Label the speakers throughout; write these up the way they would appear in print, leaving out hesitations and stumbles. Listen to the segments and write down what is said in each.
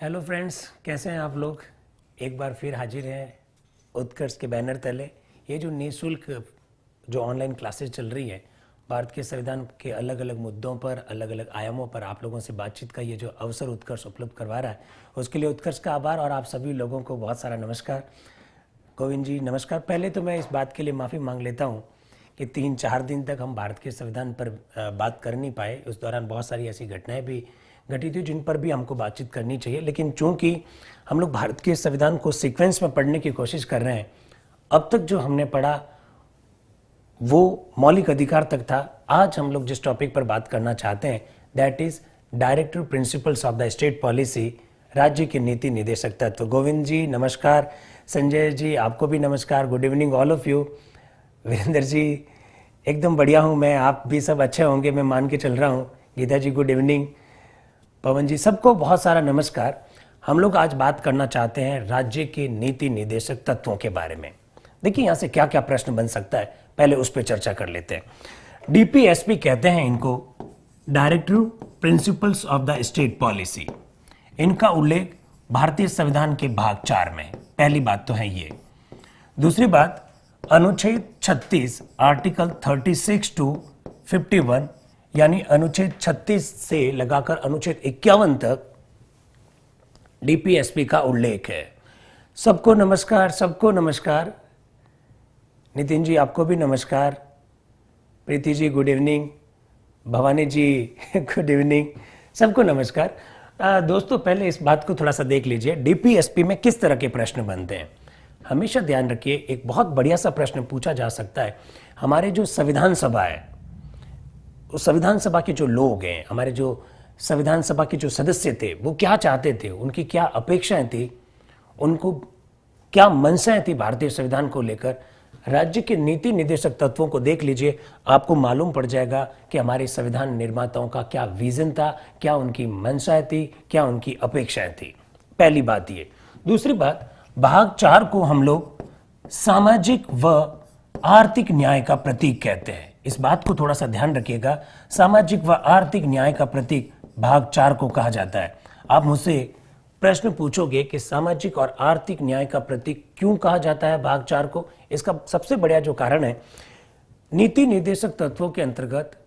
Speaker 1: Hello friends, कैसे हैं आप लोग। एक बार फिर हाजिर हैं उत्कर्ष के बैनर तले। ये जो निःशुल्क जो ऑनलाइन क्लासेस चल रही है, भारत के संविधान के अलग अलग मुद्दों पर, अलग अलग आयामों पर आप लोगों से बातचीत का ये जो अवसर उत्कर्ष उपलब्ध करवा रहा है, उसके लिए उत्कर्ष का आभार और आप सभी लोगों को बहुत सारा नमस्कार। गोविंद जी नमस्कार। पहले तो मैं इस बात के लिए माफ़ी मांग लेता हूँ कि 3-4 दिन तक हम भारत के संविधान पर बात कर नहीं पाए। उस दौरान बहुत सारी ऐसी घटनाएं भी घटी थी जिन पर भी हमको बातचीत करनी चाहिए, लेकिन चूंकि हम लोग भारत के संविधान को सीक्वेंस में पढ़ने की कोशिश कर रहे हैं, अब तक जो हमने पढ़ा वो मौलिक अधिकार तक था। आज हम लोग जिस टॉपिक पर बात करना चाहते हैं that is directive principles of the state policy, राज्य के नीति निदेशक तत्व। गोविंद जी नमस्कार। संजय जी आपको भी नमस्कार। Good evening all of you. Virendra ji एकदम बढ़िया हूँ मैं, आप भी सब अच्छे होंगे मैं मान के चल रहा हूँ। गीता जी गुड इवनिंग। पवन जी सबको बहुत सारा नमस्कार। हम लोग आज बात करना चाहते हैं राज्य के नीति निदेशक तत्वों के बारे में। देखिए यहाँ से क्या क्या प्रश्न बन सकता है, पहले उस पर चर्चा कर लेते हैं। डीपीएसपी कहते हैं इनको, directive principles of the state policy. इनका उल्लेख भारतीय संविधान के भाग 4 में है। पहली बात तो है ये। दूसरी बात, अनुच्छेद 36 आर्टिकल 36 टू 51 यानी अनुच्छेद 36 से लगाकर अनुच्छेद 51 तक डीपीएसपी का उल्लेख है। सबको नमस्कार, सबको नमस्कार। नितिन जी आपको भी नमस्कार। Preeti ji good evening. भवानी जी गुड इवनिंग। सबको नमस्कार। दोस्तों पहले इस बात को थोड़ा सा देख लीजिए, डीपीएसपी में किस तरह के प्रश्न बनते हैं। हमेशा ध्यान रखिए, एक बहुत बढ़िया सा प्रश्न पूछा जा सकता है। हमारे जो संविधान सभा है, उस संविधान सभा के जो लोग हैं, हमारे जो संविधान सभा के जो सदस्य थे, वो क्या चाहते थे, उनकी क्या अपेक्षाएं थी, उनको क्या मंशाएं थी भारतीय संविधान को लेकर। राज्य के नीति निदेशक तत्वों को देख लीजिए, आपको मालूम पड़ जाएगा कि हमारे संविधान निर्माताओं का क्या विजन था, क्या उनकी मंशाएं थी, क्या उनकी अपेक्षाएं थी। पहली बात ये। दूसरी बात, भाग 4 को हम लोग सामाजिक व आर्थिक न्याय का प्रतीक कहते हैं। इस बात को थोड़ा सा ध्यान रखिएगा, सामाजिक व आर्थिक न्याय का प्रतीक भाग 4 को कहा जाता है। आप मुझसे प्रश्न पूछोगे कि सामाजिक और आर्थिक न्याय का प्रतीक क्यों कहा जाता है भाग 4 को। इसका सबसे बड़ा जो कारण है, नीति निदेशक तत्वों के अंतर्गत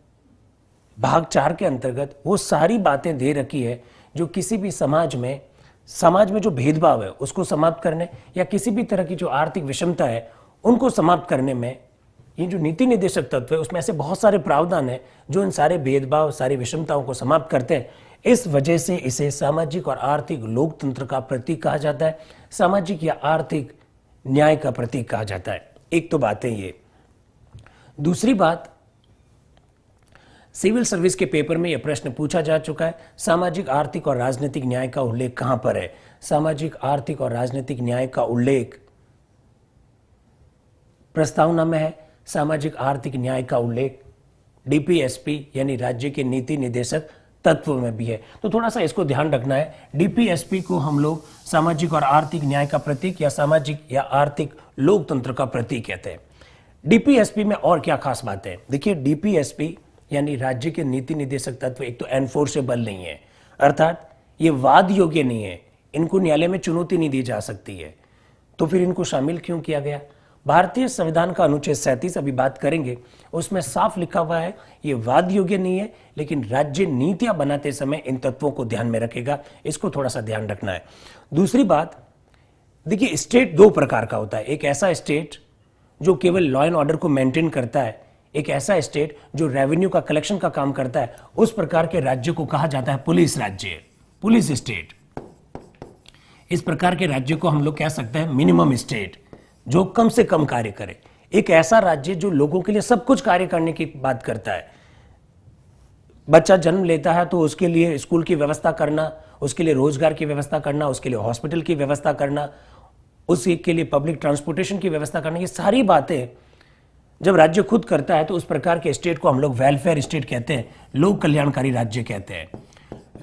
Speaker 1: भाग 4 के अंतर्गत वो सारी बातें दे रखी है जो किसी भी समाज में जो भेदभाव है उसको समाप्त करने या किसी भी तरह की जो आर्थिक विषमता है उनको समाप्त करने में ये जो नीति निदेशक तत्व है उसमें ऐसे बहुत सारे प्रावधान है जो इन सारे भेदभाव, सारी विषमताओं को समाप्त करते हैं। इस वजह से इसे सामाजिक और आर्थिक लोकतंत्र का प्रतीक कहा जाता है, सामाजिक या आर्थिक न्याय का प्रतीक कहा जाता है। एक तो बात है ये। दूसरी बात, सिविल सर्विस के पेपर में यह प्रश्न पूछा जा चुका है, सामाजिक आर्थिक और राजनीतिक न्याय का उल्लेख कहां पर है। सामाजिक आर्थिक और राजनीतिक न्याय का उल्लेख प्रस्तावना में है, सामाजिक आर्थिक न्याय का उल्लेख डीपीएसपी यानी राज्य के नीति निदेशक तत्व में भी है। तो थोड़ा सा इसको ध्यान रखना है। डीपीएसपी को हम लोग सामाजिक और आर्थिक न्याय का प्रतीक या सामाजिक या आर्थिक लोकतंत्र का प्रतीक कहते हैं। डीपीएसपी में और क्या खास बात है, देखिए डीपीएसपी यानी राज्य के नीति निदेशक तत्व एक तो एनफोर्सेबल नहीं है, अर्थात ये वाद योग्य नहीं है, इनको न्यायालय में चुनौती नहीं दी जा सकती है। तो फिर इनको शामिल क्यों किया गया। भारतीय संविधान का अनुच्छेद 37 अभी बात करेंगे, उसमें साफ लिखा हुआ है ये वाद योग्य नहीं है, लेकिन राज्य नीतियां बनाते समय इन तत्वों को ध्यान में रखेगा। इसको थोड़ा सा ध्यान रखना है। दूसरी बात, देखिए स्टेट 2 प्रकार का होता है। एक ऐसा स्टेट जो केवल लॉ एंड ऑर्डर को मेंटेन करता है, एक ऐसा स्टेट जो रेवेन्यू का कलेक्शन का काम करता है। उस प्रकार के राज्य को कहा जाता है पुलिस राज्य, पुलिस स्टेट। इस प्रकार के राज्य को हम लोग कह सकते हैं मिनिमम स्टेट, जो कम से कम कार्य करे। एक ऐसा राज्य जो लोगों के लिए सब कुछ कार्य करने की बात करता है। बच्चा जन्म लेता है तो उसके लिए स्कूल की व्यवस्था करना, उसके लिए रोजगार की व्यवस्था करना, उसके लिए हॉस्पिटल की व्यवस्था करना, उसके लिए पब्लिक ट्रांसपोर्टेशन की व्यवस्था करना, ये सारी बातें जब राज्य खुद करता है तो उस प्रकार के स्टेट को हम लोग वेलफेयर स्टेट कहते हैं, लोक कल्याणकारी राज्य कहते हैं।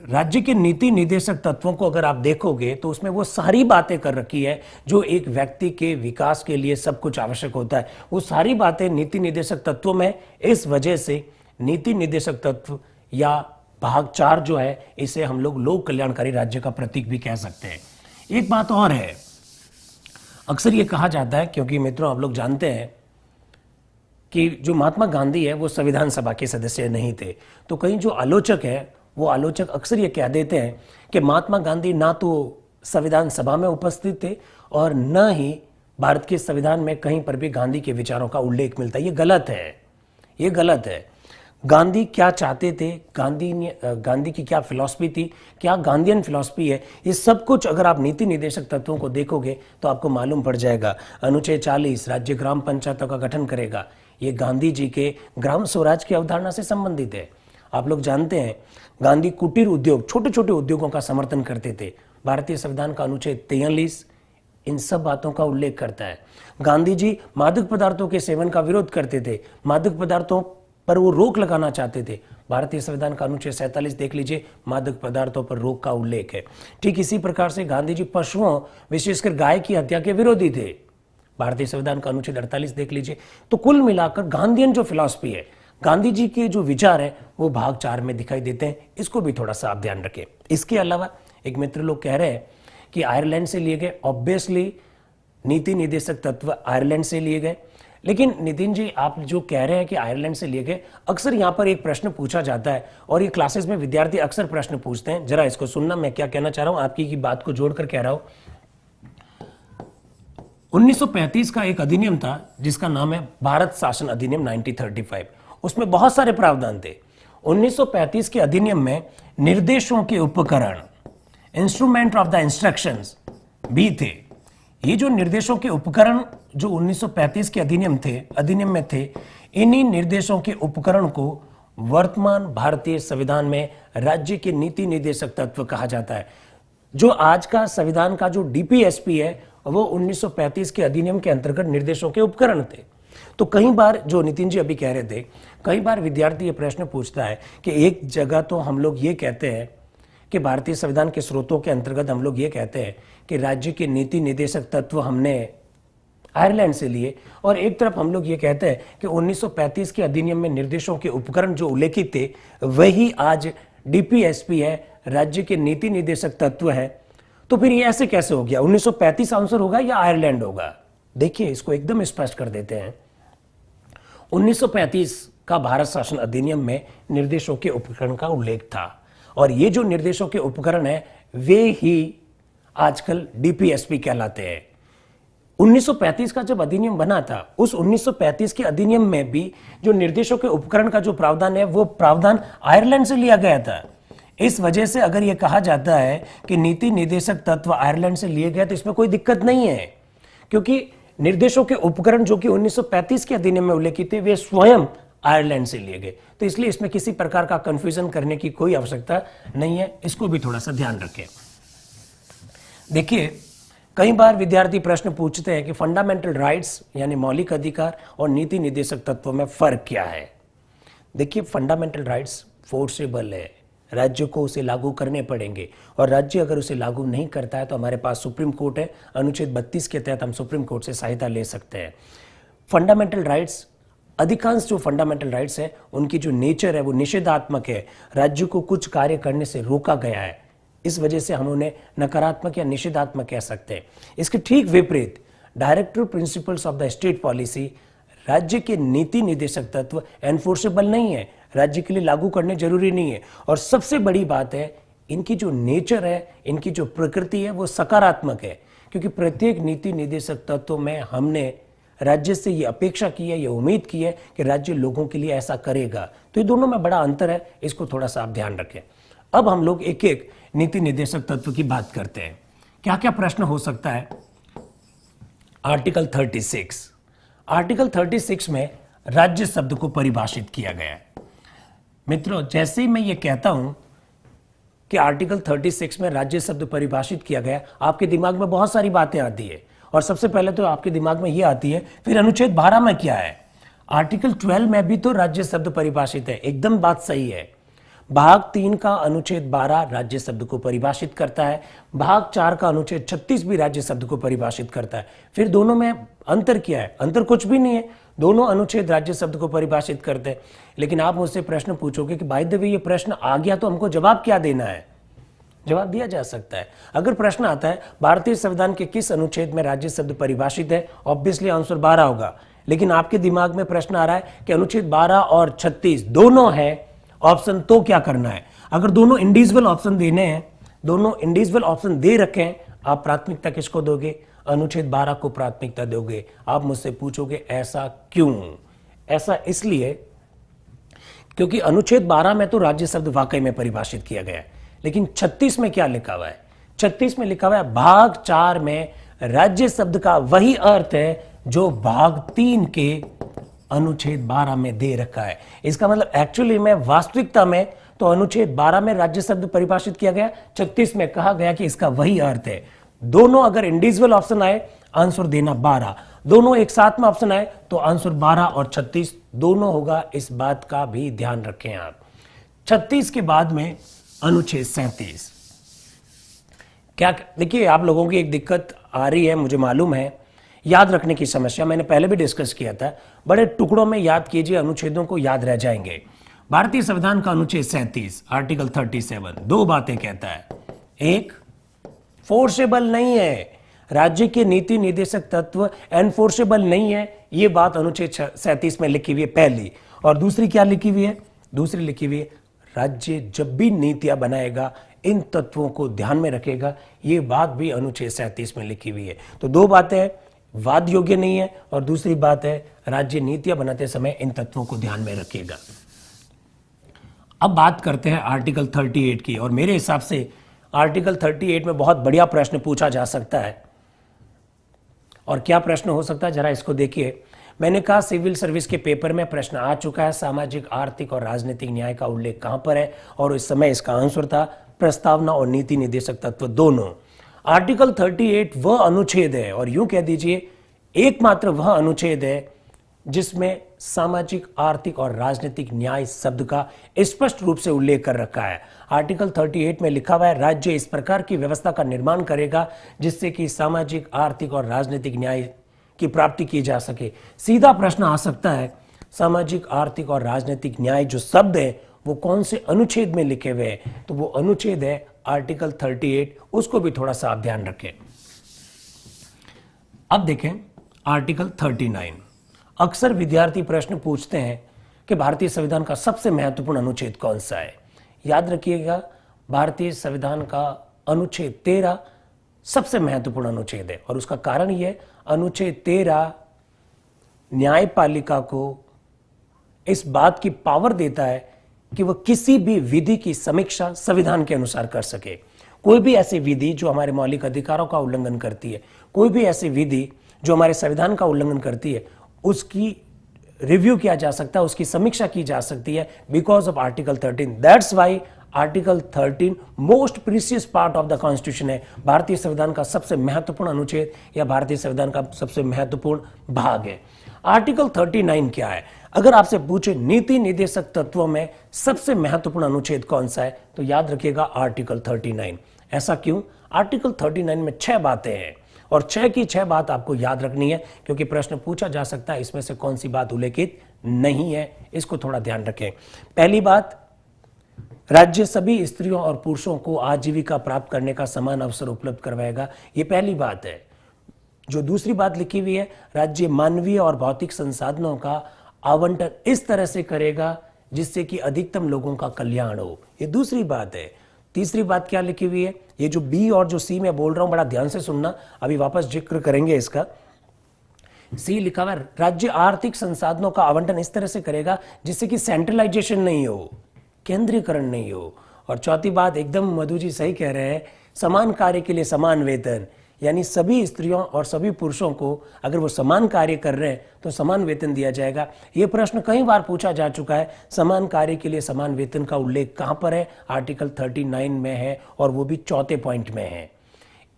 Speaker 1: राज्य के नीति निदेशक तत्वों को अगर आप देखोगे तो उसमें वो सारी बातें कर रखी है जो एक व्यक्ति के विकास के लिए सब कुछ आवश्यक होता है, वो सारी बातें नीति निदेशक तत्वों में। इस वजह से नीति निदेशक तत्व या भाग 4 जो है इसे हम लोग लोक कल्याणकारी राज्य का प्रतीक भी कह सकते हैं। एक बात और है, अक्सर ये कहा जाता है, क्योंकि मित्रों आप लोग जानते हैं कि जो महात्मा गांधी है वो संविधान सभा के सदस्य नहीं थे, तो कई जो आलोचक है वो आलोचक अक्सर ये कह देते हैं कि महात्मा गांधी ना तो संविधान सभा में उपस्थित थे और न ही भारत के संविधान में कहीं पर भी गांधी के विचारों का उल्लेख मिलता है। ये गलत है, ये गलत है। गांधी क्या चाहते थे, गांधी की क्या फिलॉसफी थी, क्या गांधीयन फिलॉसफी है, ये सब कुछ अगर आप नीति निर्देशक तत्वों को देखोगे तो आपको मालूम पड़ जाएगा। अनुच्छेद 40 राज्य ग्राम पंचायतों का गठन करेगा, ये गांधी जी के ग्राम स्वराज की अवधारणा से संबंधित है। आप लोग जानते हैं गांधी कुटीर उद्योग, छोटे छोटे उद्योगों का समर्थन करते थे। भारतीय संविधान का अनुच्छेद 43 इन सब बातों का उल्लेख करता है। गांधी जी मादक पदार्थों के सेवन का विरोध करते थे, मादक पदार्थों पर वो रोक लगाना चाहते थे। भारतीय संविधान का अनुच्छेद 47 देख लीजिए, मादक पदार्थों पर रोक का उल्लेख है। ठीक इसी प्रकार से गांधी जी पशुओं विशेषकर गाय की हत्या के विरोधी थे। भारतीय संविधान का अनुच्छेद 48 देख लीजिए। तो कुल मिलाकर गांधीयन जो फिलॉसफी है, गांधी जी के जो विचार है वो भाग 4 में दिखाई देते हैं। इसको भी थोड़ा सा आप ध्यान रखें। इसके अलावा एक मित्र लोग कह रहे हैं कि आयरलैंड से लिए गए, ऑब्वियसली नीति निर्देशक तत्व आयरलैंड से लिए गए। लेकिन नितिन जी आप जो कह रहे हैं कि आयरलैंड से लिए गए, अक्सर यहाँ पर एक प्रश्न पूछा जाता है और ये क्लासेस में विद्यार्थी अक्सर प्रश्न पूछते हैं, जरा इसको सुनना, मैं क्या कहना चाह रहा हूं, आपकी की बात को जोड़कर कह रहा हूं। 1935 का एक अधिनियम था जिसका नाम है भारत शासन अधिनियम 1935। उसमें बहुत सारे प्रावधान थे। 1935 के अधिनियम में निर्देशों के उपकरण, इंस्ट्रूमेंट ऑफ द इंस्ट्रक्शंस भी थे। ये जो निर्देशों के उपकरण जो 1935 के अधिनियम में थे, इन्हीं निर्देशों के उपकरण को वर्तमान भारतीय संविधान में राज्य के नीति निर्देशक तत्व कहा जाता है। जो आज का संविधान का जो डीपीएसपी है वो 1935 के अधिनियम के अंतर्गत निर्देशों के उपकरण थे। तो कई बार जो नितिन जी अभी कह रहे थे, कई बार विद्यार्थी ये प्रश्न पूछता है कि एक जगह तो हम लोग ये कहते हैं कि भारतीय संविधान के स्रोतों के अंतर्गत हम लोग ये कहते हैं कि राज्य के नीति निर्देशक तत्व हमने आयरलैंड से लिए, और एक तरफ हम लोग ये कहते हैं कि 1935 के अधिनियम में निर्देशों के उपकरण जो उल्लेखित थे वही आज डीपीएसपी है, राज्य के नीति निर्देशक तत्व है। तो फिर ये ऐसे कैसे हो गया? 1935 आंसर होगा या आयरलैंड होगा? देखिए इसको एकदम स्पष्ट कर देते हैं। 1935 का भारत शासन अधिनियम में निर्देशों के उपकरण का उल्लेख था, और ये जो निर्देशों के उपकरण है वे ही आजकल डीपीएसपी कहलाते हैं। 1935 का जब अधिनियम बना था, उस 1935 के अधिनियम में भी जो निर्देशों के उपकरण का जो प्रावधान है वो प्रावधान आयरलैंड से लिया गया था। इस वजह से अगर यह कहा जाता है कि नीति निर्देशक तत्व आयरलैंड से लिए गए तो इसमें कोई दिक्कत नहीं है, क्योंकि निर्देशों के उपकरण जो कि 1935 के अधिनियम में उल्लेखित थे वे स्वयं आयरलैंड से लिए गए। तो इसलिए इसमें किसी प्रकार का कंफ्यूजन करने की कोई आवश्यकता नहीं है, इसको भी थोड़ा सा ध्यान रखें। देखिए कई बार विद्यार्थी प्रश्न पूछते हैं कि फंडामेंटल राइट्स यानी मौलिक अधिकार और नीति निर्देशक तत्वों में फर्क क्या है। देखिए फंडामेंटल राइट्स फोर्सेबल है, राज्य को उसे लागू करने पड़ेंगे, और राज्य अगर उसे लागू नहीं करता है तो हमारे पास सुप्रीम कोर्ट है, अनुच्छेद 32 के तहत हम सुप्रीम कोर्ट से सहायता ले सकते हैं। फंडामेंटल राइट्स, अधिकांश जो फंडामेंटल राइट्स है उनकी जो नेचर है वो निषेधात्मक है, राज्य को कुछ कार्य करने से रोका गया है, इस वजह से हम उन्हें नकारात्मक या निषेधात्मक कह सकते हैं। इसके ठीक विपरीत directive principles of the state policy, राज्य के नीति निर्देशक तत्व एनफोर्सेबल नहीं है, राज्य के लिए लागू करने जरूरी नहीं है, और सबसे बड़ी बात है इनकी जो नेचर है, इनकी जो प्रकृति है वो सकारात्मक है, क्योंकि प्रत्येक नीति निर्देशक तत्व में हमने राज्य से ये अपेक्षा की है, ये उम्मीद की है कि राज्य लोगों के लिए ऐसा करेगा। तो ये दोनों में बड़ा अंतर है, इसको थोड़ा सा आप ध्यान रखें। अब हम लोग एक एक नीति निर्देशक तत्व की बात करते हैं। क्या क्या प्रश्न हो सकता है? आर्टिकल 36, आर्टिकल 36 में राज्य शब्द को परिभाषित किया गया है। मित्रों जैसे ही मैं ये कहता हूं कि आर्टिकल 36 में राज्य शब्द परिभाषित किया गया, आपके दिमाग में बहुत सारी बातें आती है, और सबसे पहले तो आपके दिमाग में ये आती है फिर अनुच्छेद 12 में क्या है। आर्टिकल 12 में भी तो राज्य शब्द परिभाषित है, एकदम बात सही है, भाग 3 का अनुच्छेद 12 राज्य शब्द को परिभाषित करता है, भाग 4 का अनुच्छेद 36 भी राज्य शब्द को परिभाषित करता है। फिर दोनों में अंतर क्या है? अंतर कुछ भी नहीं है, दोनों अनुच्छेद राज्य शब्द को परिभाषित करते हैं। लेकिन आप मुझसे प्रश्न पूछोगे कि बाय द वे ये प्रश्न आ गया तो हमको जवाब क्या देना है? जवाब दिया जा सकता है। अगर प्रश्न आता है भारतीय संविधान के किस अनुच्छेद में राज्य शब्द परिभाषित है, ऑब्वियसली आंसर 12 होगा। लेकिन आपके दिमाग में प्रश्न आ रहा है कि अनुच्छेद 12 और 36 दोनों है ऑप्शन, तो क्या करना है? अगर दोनों इंडिविजुअल ऑप्शन देने हैं, दोनों इंडिविजुअल ऑप्शन दे रखे हैं, आप प्राथमिकता किसको दोगे? अनुच्छेद 12 को प्राथमिकता दोगे। आप मुझसे पूछोगे ऐसा क्यों? ऐसा इसलिए क्योंकि अनुच्छेद 12 में तो राज्य शब्द वाकई में परिभाषित किया गया है, लेकिन 36 में क्या लिखा हुआ है? 36 में लिखा हुआ है भाग 4 में राज्य शब्द का वही अर्थ है जो भाग 3 के अनुच्छेद 12 में दे रखा है। इसका मतलब एक्चुअली में, वास्तविकता में तो अनुच्छेद 12 में राज्य शब्द परिभाषित किया गया, 36 में कहा गया कि इसका वही अर्थ है। दोनों अगर इंडिविजुअल ऑप्शन आए, आंसर देना 12, दोनों एक साथ में ऑप्शन आए तो आंसर 12 और 36 दोनों होगा। इस बात का भी ध्यान रखें आप। 36 के बाद में अनुच्छेद 37। क्या देखिए, आप लोगों की एक दिक्कत आ रही है, मुझे मालूम है, याद रखने की समस्या। मैंने पहले भी डिस्कस किया था, बड़े टुकड़ों में याद कीजिए, अनुच्छेदों को याद रह जाएंगे। भारतीय संविधान का अनुच्छेद 37 आर्टिकल 37 दो बातें कहता है। एक, फोर्सेबल नहीं है, राज्य के नीति निर्देशक तत्व एनफोर्सेबल नहीं है, यह बात अनुच्छेद 37 में लिखी हुई है पहली। और दूसरी क्या लिखी हुई है? दूसरी लिखी हुई है राज्य जब भी नीतियां बनाएगा इन तत्वों को ध्यान में रखेगा, यह बात भी अनुच्छेद 37 में लिखी हुई है। तो दो बातें, वाद योग्य नहीं है, और दूसरी बात है राज्य नीतियां बनाते समय इन तत्वों को ध्यान में रखेगा। अब बात करते हैं आर्टिकल 38 की, और मेरे हिसाब से आर्टिकल 38 में बहुत बढ़िया प्रश्न पूछा जा सकता है। और क्या प्रश्न हो सकता है, जरा इसको देखिए। मैंने कहा सिविल सर्विस के पेपर में प्रश्न आ चुका है, सामाजिक, आर्थिक और राजनीतिक न्याय का उल्लेख कहां पर है, और इस समय इसका आंसर था प्रस्तावना और नीति निर्देशक तत्व दोनों। आर्टिकल 38 वह अनुच्छेद है, और यूं कह दीजिए एकमात्र वह अनुच्छेद है जिसमें सामाजिक, आर्थिक और राजनीतिक न्याय शब्द का स्पष्ट रूप से उल्लेख कर रखा है। आर्टिकल 38 में लिखा हुआ है राज्य इस प्रकार की व्यवस्था का निर्माण करेगा जिससे कि सामाजिक, आर्थिक और राजनीतिक न्याय की प्राप्ति की जा सके। सीधा प्रश्न आ सकता है, सामाजिक, आर्थिक और राजनीतिक न्याय जो शब्द है वो कौन से अनुच्छेद में लिखे हुए हैं? तो वो अनुच्छेद है आर्टिकल 38, उसको भी थोड़ा सा आप ध्यान रखें। अब देखें आर्टिकल 39। अक्सर विद्यार्थी प्रश्न पूछते हैं कि भारतीय संविधान का सबसे महत्वपूर्ण अनुच्छेद कौन सा है। याद रखिएगा, भारतीय संविधान का अनुच्छेद 13 सबसे महत्वपूर्ण अनुच्छेद है, और उसका कारण यह, अनुच्छेद 13 न्यायपालिका को इस बात की पावर देता है कि वह किसी भी विधि की समीक्षा संविधान के अनुसार कर सके। कोई भी ऐसी विधि जो हमारे मौलिक अधिकारों का उल्लंघन करती है, कोई भी ऐसी विधि जो हमारे संविधान का उल्लंघन करती है, उसकी रिव्यू किया जा सकता है, उसकी समीक्षा की जा सकती है because of article 13। That's why article 13 most precious part of the constitution है, भारतीय संविधान का सबसे महत्वपूर्ण अनुच्छेद या भारतीय संविधान का सबसे महत्वपूर्ण भाग है। आर्टिकल 39 क्या है? अगर आपसे पूछे नीति निर्देशक तत्वों में सबसे महत्वपूर्ण अनुच्छेद कौन सा है, तो याद रखिएगा आर्टिकल 39। ऐसा क्यों? आर्टिकल 39 में 6 बातें हैं, और 6 की 6 बात आपको याद रखनी है, क्योंकि प्रश्न पूछा जा सकता है इसमें से कौन सी बात उल्लेखित नहीं है, इसको थोड़ा ध्यान रखें। पहली बात, राज्य सभी स्त्रियों और पुरुषों को आजीविका प्राप्त करने का समान अवसर उपलब्ध करवाएगा, ये पहली बात है। जो दूसरी बात लिखी हुई है, राज्य मानवीय और भौतिक संसाधनों का आवंटन इस तरह से करेगा जिससे कि अधिकतम लोगों का कल्याण हो, ये दूसरी बात है। तीसरी बात क्या लिखी हुई है? ये जो बी और जो सी मैं बोल रहा हूं, बड़ा ध्यान से सुनना, अभी वापस जिक्र करेंगे इसका। सी लिखा हुआ, राज्य आर्थिक संसाधनों का आवंटन इस तरह से करेगा जिससे कि सेंट्रलाइजेशन नहीं हो, केंद्रीकरण नहीं हो। और चौथी बात, एकदम मधु जी सही कह रहे हैं, समान कार्य के लिए समान वेतन, यानी सभी स्त्रियों और सभी पुरुषों को अगर वो समान कार्य कर रहे हैं तो समान वेतन दिया जाएगा। ये प्रश्न कई बार पूछा जा चुका है, समान कार्य के लिए समान वेतन का उल्लेख कहां पर है? आर्टिकल 39 में है, और वो भी चौथे पॉइंट में है।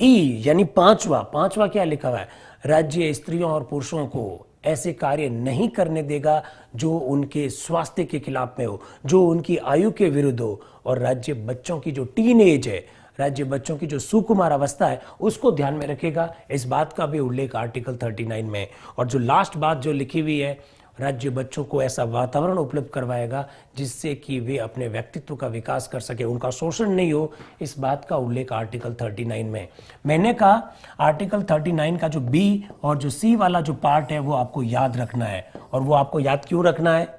Speaker 1: ई यानी पांचवा क्या लिखा हुआ है? राज्य स्त्रियों और पुरुषों को ऐसे कार्य नहीं करने देगा जो उनके स्वास्थ्य के खिलाफ में हो, जो उनकी आयु के विरुद्ध हो। और राज्य बच्चों की जो टीन एज है, राज्य बच्चों की जो सुकुमार अवस्था है, उसको ध्यान में रखेगा। इस बात का भी उल्लेख आर्टिकल 39 में। और जो लास्ट बात जो लिखी हुई है, राज्य बच्चों को ऐसा वातावरण उपलब्ध करवाएगा जिससे कि वे अपने व्यक्तित्व का विकास कर सके, उनका शोषण नहीं हो। इस बात का उल्लेख आर्टिकल 39 में। मैंने कहा आर्टिकल 39 का जो बी और जो सी वाला जो पार्ट है वो आपको याद रखना है। और वो आपको याद क्यों रखना है?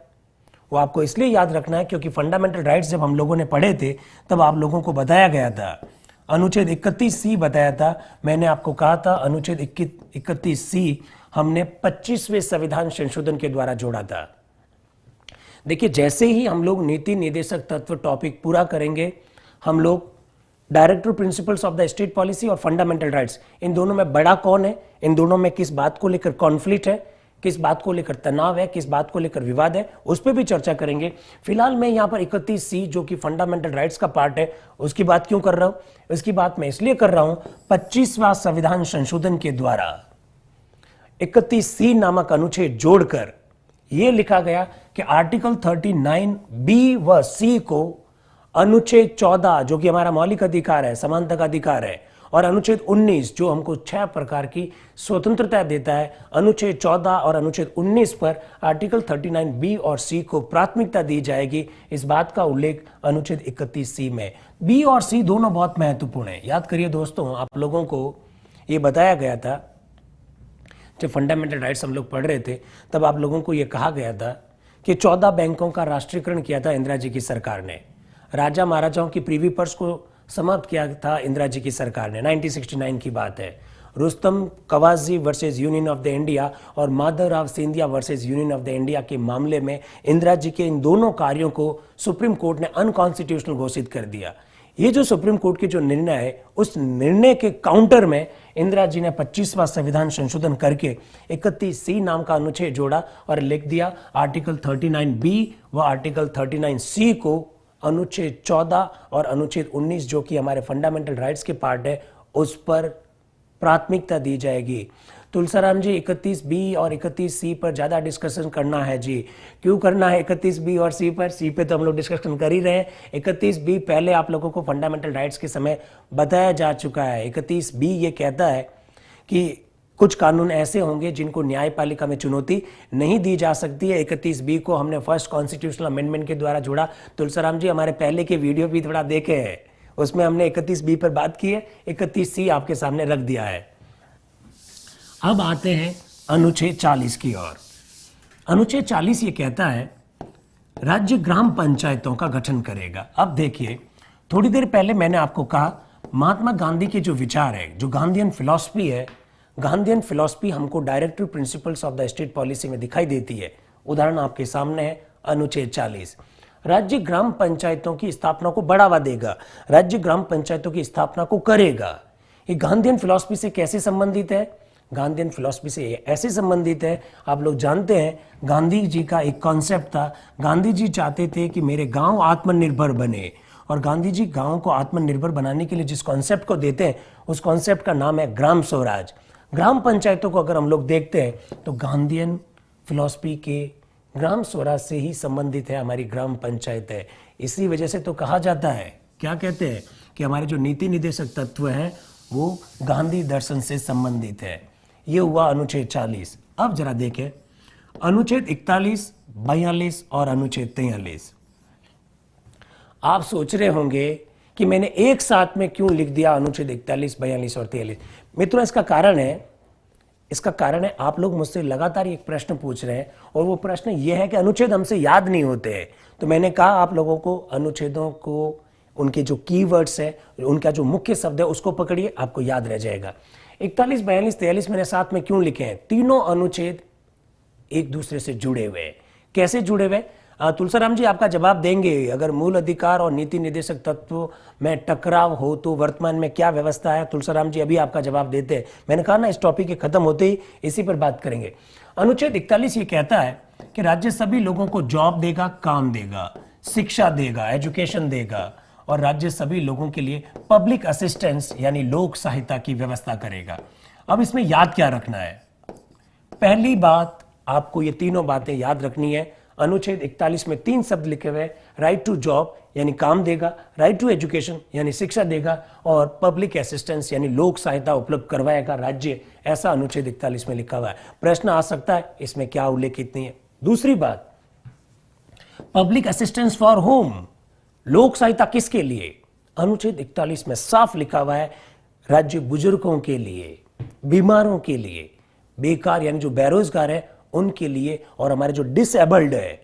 Speaker 1: वो आपको इसलिए याद रखना है क्योंकि फंडामेंटल राइट्स जब हम लोगों ने पढ़े थे तब आप लोगों को बताया गया था, अनुच्छेद 31C बताया था। मैंने आपको कहा था अनुच्छेद 31C हमने 25वें संविधान संशोधन के द्वारा जोड़ा था। देखिए, जैसे ही हम लोग नीति निर्देशक तत्व टॉपिक पूरा करेंगे, हम लोग director principles of the state policy और फंडामेंटल राइट्स, इन दोनों में बड़ा कौन है, इन दोनों में किस बात को लेकर कॉन्फ्लिक्ट है, किस बात को लेकर तनाव है, किस बात को लेकर विवाद है, उस पर भी चर्चा करेंगे। फिलहाल मैं यहाँ पर 31C जो कि फंडामेंटल राइट्स का पार्ट है, उसकी बात क्यों कर रहा हूँ? इसकी बात मैं इसलिए कर रहा हूँ, 25वां संविधान संशोधन के द्वारा 31C नामक अनुच्छेद जोड़कर यह लिखा गया कि आर्टिकल 39B व C को अनुच्छेद 14 जो कि हमारा मौलिक अधिकार है, समानता का अधिकार है, और अनुच्छेद 19 जो हमको 6 प्रकार की स्वतंत्रता देता है, अनुच्छेद 14 और अनुच्छेद 19 पर आर्टिकल 39B और C को प्राथमिकता दी जाएगी। इस बात का उल्लेख अनुच्छेद 31C में। B और C दोनों बहुत महत्वपूर्ण है। याद करिए दोस्तों, आप लोगों को ये बताया गया था जब फंडामेंटल राइट्स हम लोग पढ़ रहे थे, तब आप लोगों को यह कहा गया था कि 14 बैंकों का राष्ट्रीयकरण किया था इंदिरा जी की सरकार ने। राजा महाराजाओं की प्रीवी पर्स को समाप्त किया था इंदिरा जी की सरकार ने। 1969 की बात है। Rustam Kavasi versus Union of the India और Madhavrao Scindia versus Union of the India के मामले में इंदिरा जी के इन दोनों कार्यों को सुप्रीम कोर्ट ने अनकॉन्स्टिट्यूशनल घोषित कर दिया। ये जो सुप्रीम कोर्ट की जो निर्णय है, उस निर्णय के काउंटर में इंदिरा जी ने 25वां संविधान संशोधन करके 31C नाम का अनुच्छेद जोड़ा और लिख दिया आर्टिकल 39B व आर्टिकल 39C को अनुच्छेद 14 और अनुच्छेद 19 जो कि हमारे फंडामेंटल राइट्स के पार्ट है, उस पर प्राथमिकता दी जाएगी। तुलसाराम जी, 31B और 31C पर ज्यादा डिस्कशन करना है जी। क्यों करना है 31B और C पर? C पे तो हम लोग डिस्कशन कर ही रहे हैं। 31B पहले आप लोगों को फंडामेंटल राइट्स के समय बताया जा चुका है। 31B ये कहता है कि कुछ कानून ऐसे होंगे जिनको न्यायपालिका में चुनौती नहीं दी जा सकती है। 31B को हमने फर्स्ट कॉन्स्टिट्यूशनल अमेंडमेंट के द्वारा जोड़ा। तुलसाराम जी, हमारे पहले के वीडियो भी थोड़ा देखे हैं, उसमें हमने 31B पर बात की है। 31C आपके सामने रख दिया है। अब आते हैं अनुच्छेद 40 की ओर। अनुच्छेद 40 ये कहता है राज्य ग्राम पंचायतों का गठन करेगा। अब देखिए, थोड़ी देर पहले मैंने आपको कहा महात्मा गांधी के जो विचार है, जो गांधीयन फिलॉसफी है, गांधीयन फिलॉसफी हमको directive principles of the state policy में दिखाई देती है। उदाहरण आपके सामने है अनुच्छेद 40। राज्य ग्राम पंचायतों की स्थापना को बढ़ावा देगा, राज्य ग्राम पंचायतों की स्थापना को करेगा। ये गांधीयन फिलॉसफी से कैसे संबंधित है? गांधीयन फिलॉसफी से ऐसे संबंधित है, आप लोग जानते हैं गांधी जी का एक कॉन्सेप्ट था। गांधी जी चाहते थे कि मेरे गांव आत्मनिर्भर बने, और गांधी जी गांव को आत्मनिर्भर बनाने के लिए जिस कॉन्सेप्ट को देते हैं, उस कॉन्सेप्ट का नाम है ग्राम स्वराज। ग्राम पंचायतों को अगर हम लोग देखते हैं तो गांधीयन फिलॉसफी के ग्राम स्वराज से ही संबंधित है हमारी ग्राम पंचायत है। इसी वजह से तो कहा जाता है, क्या कहते हैं, कि हमारे जो नीति निर्देशक तत्व हैं वो गांधी दर्शन से संबंधित है। ये हुआ अनुच्छेद 40। अब जरा देखें अनुच्छेद 41, 42 और अनुच्छेद 43। आप सोच रहे होंगे कि मैंने एक साथ में क्यों लिख दिया अनुच्छेद 41, 42 और 43। मित्रों, इसका कारण है आप लोग मुझसे लगातार एक प्रश्न पूछ रहे हैं, और वो प्रश्न ये है कि अनुच्छेद हमसे याद नहीं होते हैं। तो मैंने कहा आप लोगों को अनुच्छेदों को, उनके जो कीवर्ड्स है, उनका जो मुख्य शब्द है, उसको पकड़िए, आपको याद रह जाएगा। 41, 42, 43 मैंने साथ में क्यों लिखे हैं? तीनों अनुच्छेद एक दूसरे से जुड़े हुए हैं। कैसे जुड़े हुए? तुलसाराम जी आपका जवाब देंगे, अगर मूल अधिकार और नीति निर्देशक तत्व में टकराव हो तो वर्तमान में क्या व्यवस्था है? तुलसाराम जी अभी आपका जवाब देते हैं। मैंने कहा ना, इस टॉपिक के खत्म होते ही इसी पर बात करेंगे। अनुच्छेद 41 ये कहता है कि राज्य सभी लोगों को जॉब देगा, काम देगा, शिक्षा देगा, एजुकेशन देगा, और राज्य सभी लोगों के लिए पब्लिक असिस्टेंस यानी लोक सहायता की व्यवस्था करेगा। अब इसमें याद क्या रखना है? पहली बात, आपको ये तीनों बातें याद रखनी है। अनुच्छेद 41 में 3 शब्द लिखे हुए हैं, राइट टू जॉब यानी काम देगा, राइट टू एजुकेशन यानी शिक्षा देगा, और पब्लिक असिस्टेंस यानी लोक सहायता उपलब्ध करवाएगा राज्य, ऐसा अनुच्छेद 41 में लिखा हुआ है। प्रश्न आ सकता है इसमें क्या उल्लेखित नहीं है। दूसरी बात, पब्लिक असिस्टेंस फॉर होम, लोक सहायता किसके लिए? अनुच्छेद 41 में साफ लिखा हुआ है, राज्य बुजुर्गों के लिए, बीमारों के लिए, बेकार यानी जो बेरोजगार है उनके लिए, और हमारे जो डिसेबल्ड है,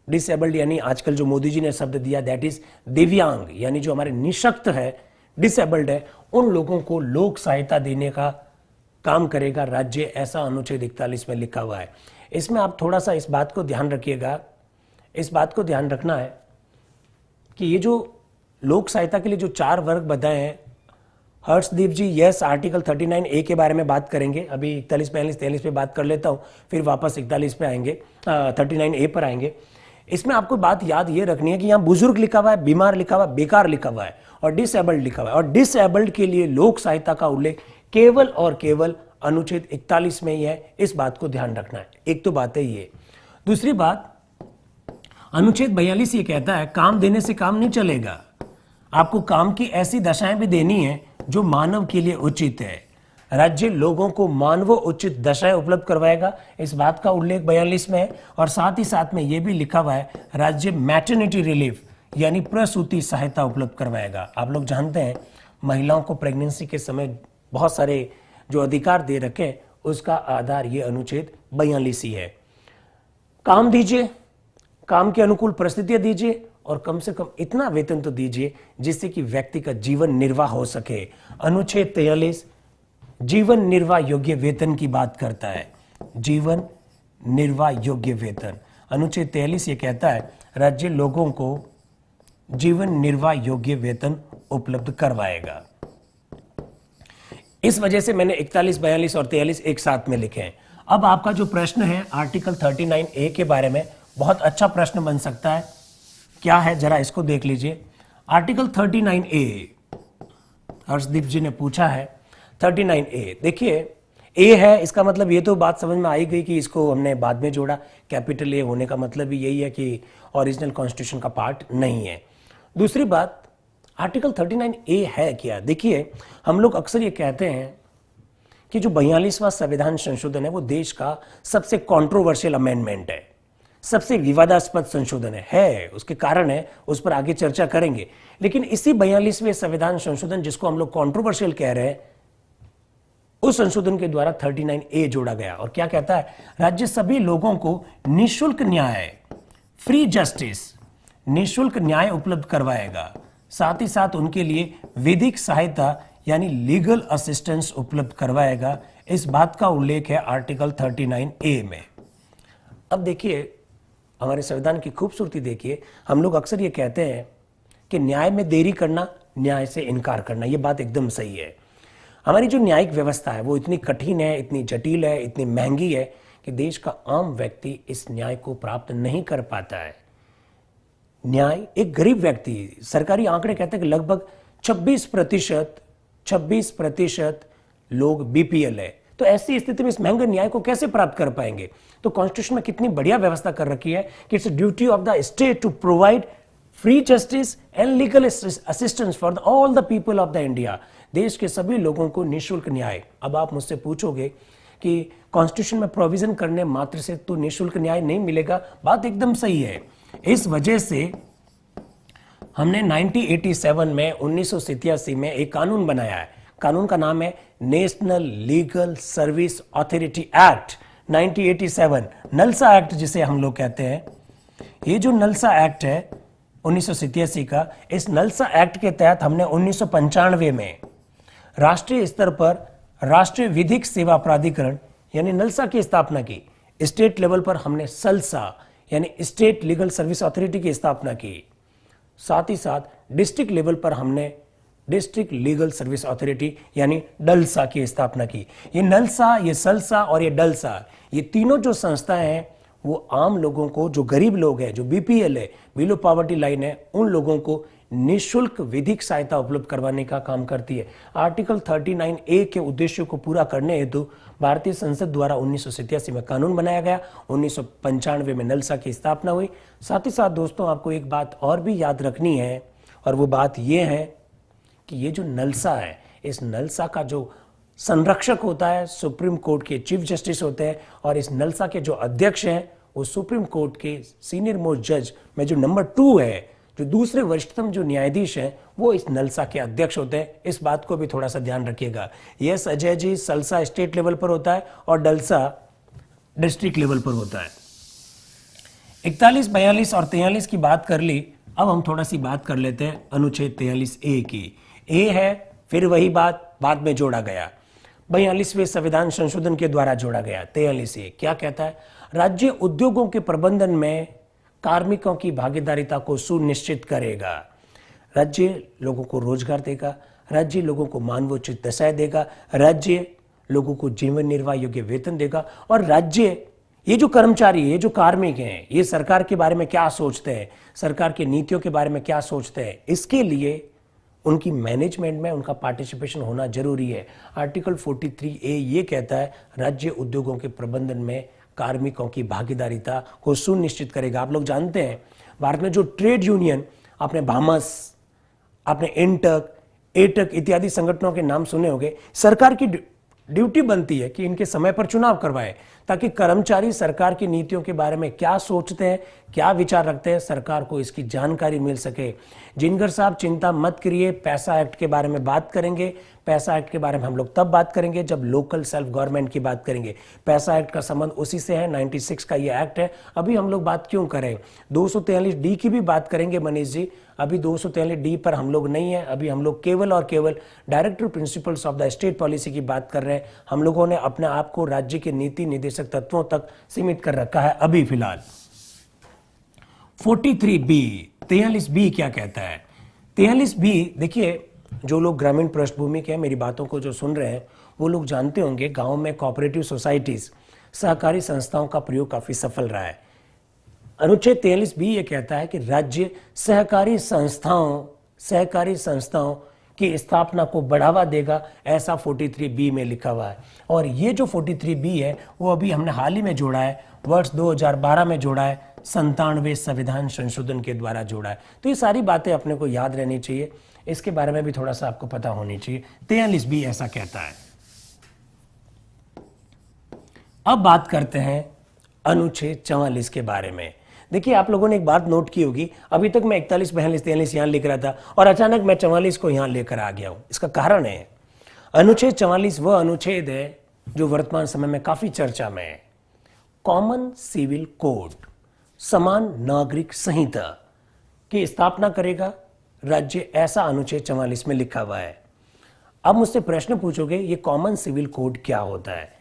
Speaker 1: डिसेबल्ड यानी आजकल जो मोदी जी ने शब्द दिया दैट इज दिव्यांग, यानी जो हमारे निशक्त है, डिसेबल्ड है, उन लोगों को लोक सहायता देने का काम करेगा राज्य, ऐसा अनुच्छेद 41 में लिखा हुआ है। इसमें आप थोड़ा सा इस बात को ध्यान रखिएगा, इस बात को ध्यान रखना है कि ये जो लोक सहायता के लिए जो 4 वर्ग बताए हैं, हर्षदीप जी यस आर्टिकल 39A के बारे में बात करेंगे, अभी 41, 42, 43 पे बात कर लेता हूं, फिर वापस 41 पे आएंगे, 39A पर आएंगे। इसमें आपको बात याद ये रखनी है कि यहाँ बुजुर्ग लिखा हुआ है, बीमार लिखा हुआ है, बेकार लिखा हुआ है, और डिसेबल्ड लिखा हुआ है, और डिसेबल्ड के लिए लोक सहायता का उल्लेख केवल और केवल अनुच्छेद 41 में ही है, इस बात को ध्यान रखना है। एक तो बात है ये। दूसरी बात, अनुच्छेद 42 ये कहता है काम देने से काम नहीं चलेगा, आपको काम की ऐसी दशाएं भी देनी है जो मानव के लिए उचित है। राज्य लोगों को मानव उचित दशाएं उपलब्ध करवाएगा, इस बात का उल्लेख 42 में है, और साथ ही साथ में यह भी लिखा हुआ है राज्य मैटरनिटी रिलीफ यानी प्रसूति सहायता उपलब्ध करवाएगा। आप लोग जानते हैं महिलाओं को प्रेगनेंसी के समय बहुत सारे जो अधिकार दे रखे, उसका आधार ये अनुच्छेद 42 ही है। काम दीजिए, काम के अनुकूल परिस्थितियां दीजिए, और कम से कम इतना वेतन तो दीजिए जिससे कि व्यक्ति का जीवन निर्वाह हो सके। अनुच्छेद 43 जीवन निर्वाह योग्य वेतन की बात करता है, जीवन निर्वाह योग्य वेतन। अनुच्छेद 43 ये कहता है राज्य लोगों को जीवन निर्वाह योग्य वेतन उपलब्ध करवाएगा। इस वजह से मैंने 41, 42 और 43 एक साथ में लिखे हैं। अब आपका जो प्रश्न है आर्टिकल 39A के बारे में, बहुत अच्छा प्रश्न बन सकता है। क्या है जरा इसको देख लीजिए। आर्टिकल 39A हर्षदीप जी ने पूछा है। 39A देखिए, ए है, इसका मतलब ये तो बात समझ में आई गई कि इसको हमने बाद में जोड़ा, कैपिटल ए होने का मतलब भी यही है कि ओरिजिनल कॉन्स्टिट्यूशन का पार्ट नहीं है। दूसरी बात, आर्टिकल 39A है क्या? देखिए, हम लोग अक्सर ये कहते हैं कि जो 42वां संविधान संशोधन है वो देश का सबसे कंट्रोवर्शियल अमेंडमेंट है, सबसे विवादास्पद संशोधन है। उसके कारण है, उस पर आगे चर्चा करेंगे। लेकिन इसी 42वें संविधान संशोधन जिसको हम लोग कंट्रोवर्शियल कह रहे हैं, उस संशोधन के द्वारा 39A जोड़ा गया, और क्या कहता है? राज्य सभी लोगों को निःशुल्क न्याय, फ्री जस्टिस, निःशुल्क न्याय उपलब्ध करवाएगा। साथ ही साथ उनके लिए विधिक सहायता यानी लीगल असिस्टेंस उपलब्ध करवाएगा। इस बात का उल्लेख है आर्टिकल 39A में। अब देखिए, हमारे संविधान की खूबसूरती देखिए। हम लोग अक्सर ये कहते हैं कि न्याय में देरी करना, न्याय से इनकार करना, ये बात एकदम सही है। हमारी जो न्यायिक व्यवस्था है वो इतनी कठिन है, इतनी जटिल है, इतनी महंगी है कि देश का आम व्यक्ति इस न्याय को प्राप्त नहीं कर पाता है। न्याय एक गरीब व्यक्ति, सरकारी आंकड़े कहते हैं कि लगभग 26% लोग बीपीएल है। तो ऐसी स्थिति में इस महंगे न्याय को कैसे प्राप्त कर पाएंगे? तो कॉन्स्टिट्यूशन में कितनी बढ़िया व्यवस्था कर रखी है कि it's duty of the state to provide free justice and legal assistance for all the people of the India. देश के सभी लोगों को निःशुल्क न्याय। अब आप मुझसे पूछोगे कि कॉन्स्टिट्यूशन में प्रोविजन करने मात्र से तो निःशुल्क न्याय नहीं मिलेगा, बात एकदम सही है। इस वजह से हमने 1987 में 1987 में एक कानून बनाया है। कानून का नाम है national legal service authority act 1987, NALSA act जिसे हम लोग कहते हैं। ये जो नलसा एक्ट है 1987 का, इस नलसा एक्ट के तहत हमने 1995 में राष्ट्रीय स्तर पर राष्ट्रीय विधिक सेवा प्राधिकरण यानी नलसा की स्थापना की। स्टेट लेवल पर हमने सलसा यानी स्टेट लीगल सर्विस अथॉरिटी की स्थापना की। साथ ही साथ डिस्ट्रिक्ट लेवल पर हमने डिस्ट्रिक्ट लीगल सर्विस अथॉरिटी यानी डलसा की स्थापना की। ये नलसा, ये सलसा और ये डलसा, ये तीनों जो संस्थाएं हैं वो आम लोगों को, जो गरीब लोग हैं, जो बीपीएल है, बिलो पॉवर्टी लाइन है, उन लोगों को निःशुल्क विधिक सहायता उपलब्ध करवाने का काम करती है। आर्टिकल 39A के उद्देश्यों को पूरा करने हेतु भारतीय संसद द्वारा 1987 में कानून बनाया गया। 1995 में नलसा की स्थापना हुई। साथ ही साथ दोस्तों, आपको एक बात और भी याद रखनी है, और वो बात ये है कि ये जो नलसा है, इस नलसा का जो संरक्षक होता है सुप्रीम कोर्ट के चीफ जस्टिस होते हैं, और इस नलसा के जो अध्यक्ष हैं वो सुप्रीम कोर्ट के सीनियर मोस्ट जज में जो नंबर 2 है, जो दूसरे वरिष्ठतम जो न्यायाधीश हैं, वो इस नलसा के अध्यक्ष होते हैं। इस बात को भी थोड़ा सा ध्यान रखिएगा। Yes Ajay ji, salsa state level पर होता है और डलसा डिस्ट्रिक्ट लेवल पर होता है। 41, 42 और 43 की बात कर ली। अब हम थोड़ा सी बात कर लेते हैं अनुच्छेद 43A की। ए है, फिर वही बात बाद में जोड़ा गया, 42वें संविधान संशोधन के द्वारा जोड़ा गया। 43A क्या कहता है? राज्य उद्योगों के प्रबंधन में कार्मिकों की भागीदारिता को सुनिश्चित करेगा। राज्य लोगों को रोजगार देगा, राज्य लोगों को मानवोचित दशाएं देगा, राज्य लोगों को जीवन निर्वाह योग्य वेतन देगा, और राज्य ये जो कर्मचारी, ये जो कार्मिक हैं, ये सरकार के बारे में क्या सोचते हैं, सरकार की नीतियों के बारे में क्या सोचते हैं, इसके लिए उनकी मैनेजमेंट में उनका पार्टिसिपेशन होना जरूरी है। आर्टिकल 43A ये कहता है राज्य उद्योगों के प्रबंधन में कार्मिकों की भागीदारिता को सुनिश्चित करेगा। आप लोग जानते हैं भारत में जो ट्रेड यूनियन, आपने भामस, आपने इंटक, एटक इत्यादि संगठनों के नाम सुने होंगे, सरकार की ड्यूटी बनती है कि इनके समय पर चुनाव करवाए, ताकि कर्मचारी सरकार की नीतियों के बारे में क्या सोचते हैं, क्या विचार रखते हैं, सरकार को इसकी जानकारी मिल सके। जिनगर साहब चिंता मत करिए, पैसा एक्ट के बारे में बात करेंगे। पैसा एक्ट के बारे में हम लोग तब बात करेंगे जब लोकल सेल्फ गवर्नमेंट की बात करेंगे। पैसा एक्ट का संबंध उसी से है, 96 का ये एक्ट है। अभी हम लोग बात क्यों करें, 243D की भी बात करेंगे मनीष जी। अभी 243D पर हम लोग नहीं है, अभी हम लोग केवल और केवल director principles of the state policy की बात कर रहे हैं। हम लोगों ने अपने आप को राज्य के नीति निर्देशक तत्वों तक सीमित कर रखा है अभी फिलहाल। 43B क्या कहता है? 43B, देखिए, जो लोग ग्रामीण पृष्ठभूमि के हैं, मेरी बातों को जो सुन रहे हैं, वो लोग जानते होंगे गांव में कोऑपरेटिव सोसाइटीज, सहकारी संस्थाओं का प्रयोग काफी सफल रहा है। अनुच्छेद 43B ये कहता है कि राज्य सहकारी संस्थाओं की स्थापना को बढ़ावा देगा, ऐसा 43B में लिखा हुआ है। और ये जो 43B है वो अभी हमने हाल ही में जोड़ा है, वर्ष 2012 में जोड़ा है, 97वें संविधान संशोधन के द्वारा जोड़ा है। तो ये सारी बातें अपने को याद रहनी चाहिए, इसके बारे में भी थोड़ा सा आपको पता होनी चाहिए। 43B ऐसा कहता है। अब बात करते हैं अनुच्छेद 44 के बारे में। देखिए, आप लोगों ने एक बात नोट की होगी, अभी तक मैं 41, 42, 43 यहां लिख रहा था और अचानक मैं 44 को यहां लेकर आ गया हूं। इसका कारण है, अनुच्छेद 44 वह अनुच्छेद है जो वर्तमान समय में काफी चर्चा में है। कॉमन सिविल कोड, समान नागरिक संहिता की स्थापना करेगा राज्य, ऐसा अनुच्छेद 44 में लिखा हुआ है। अब मुझसे प्रश्न पूछोगे, ये कॉमन सिविल कोड क्या होता है?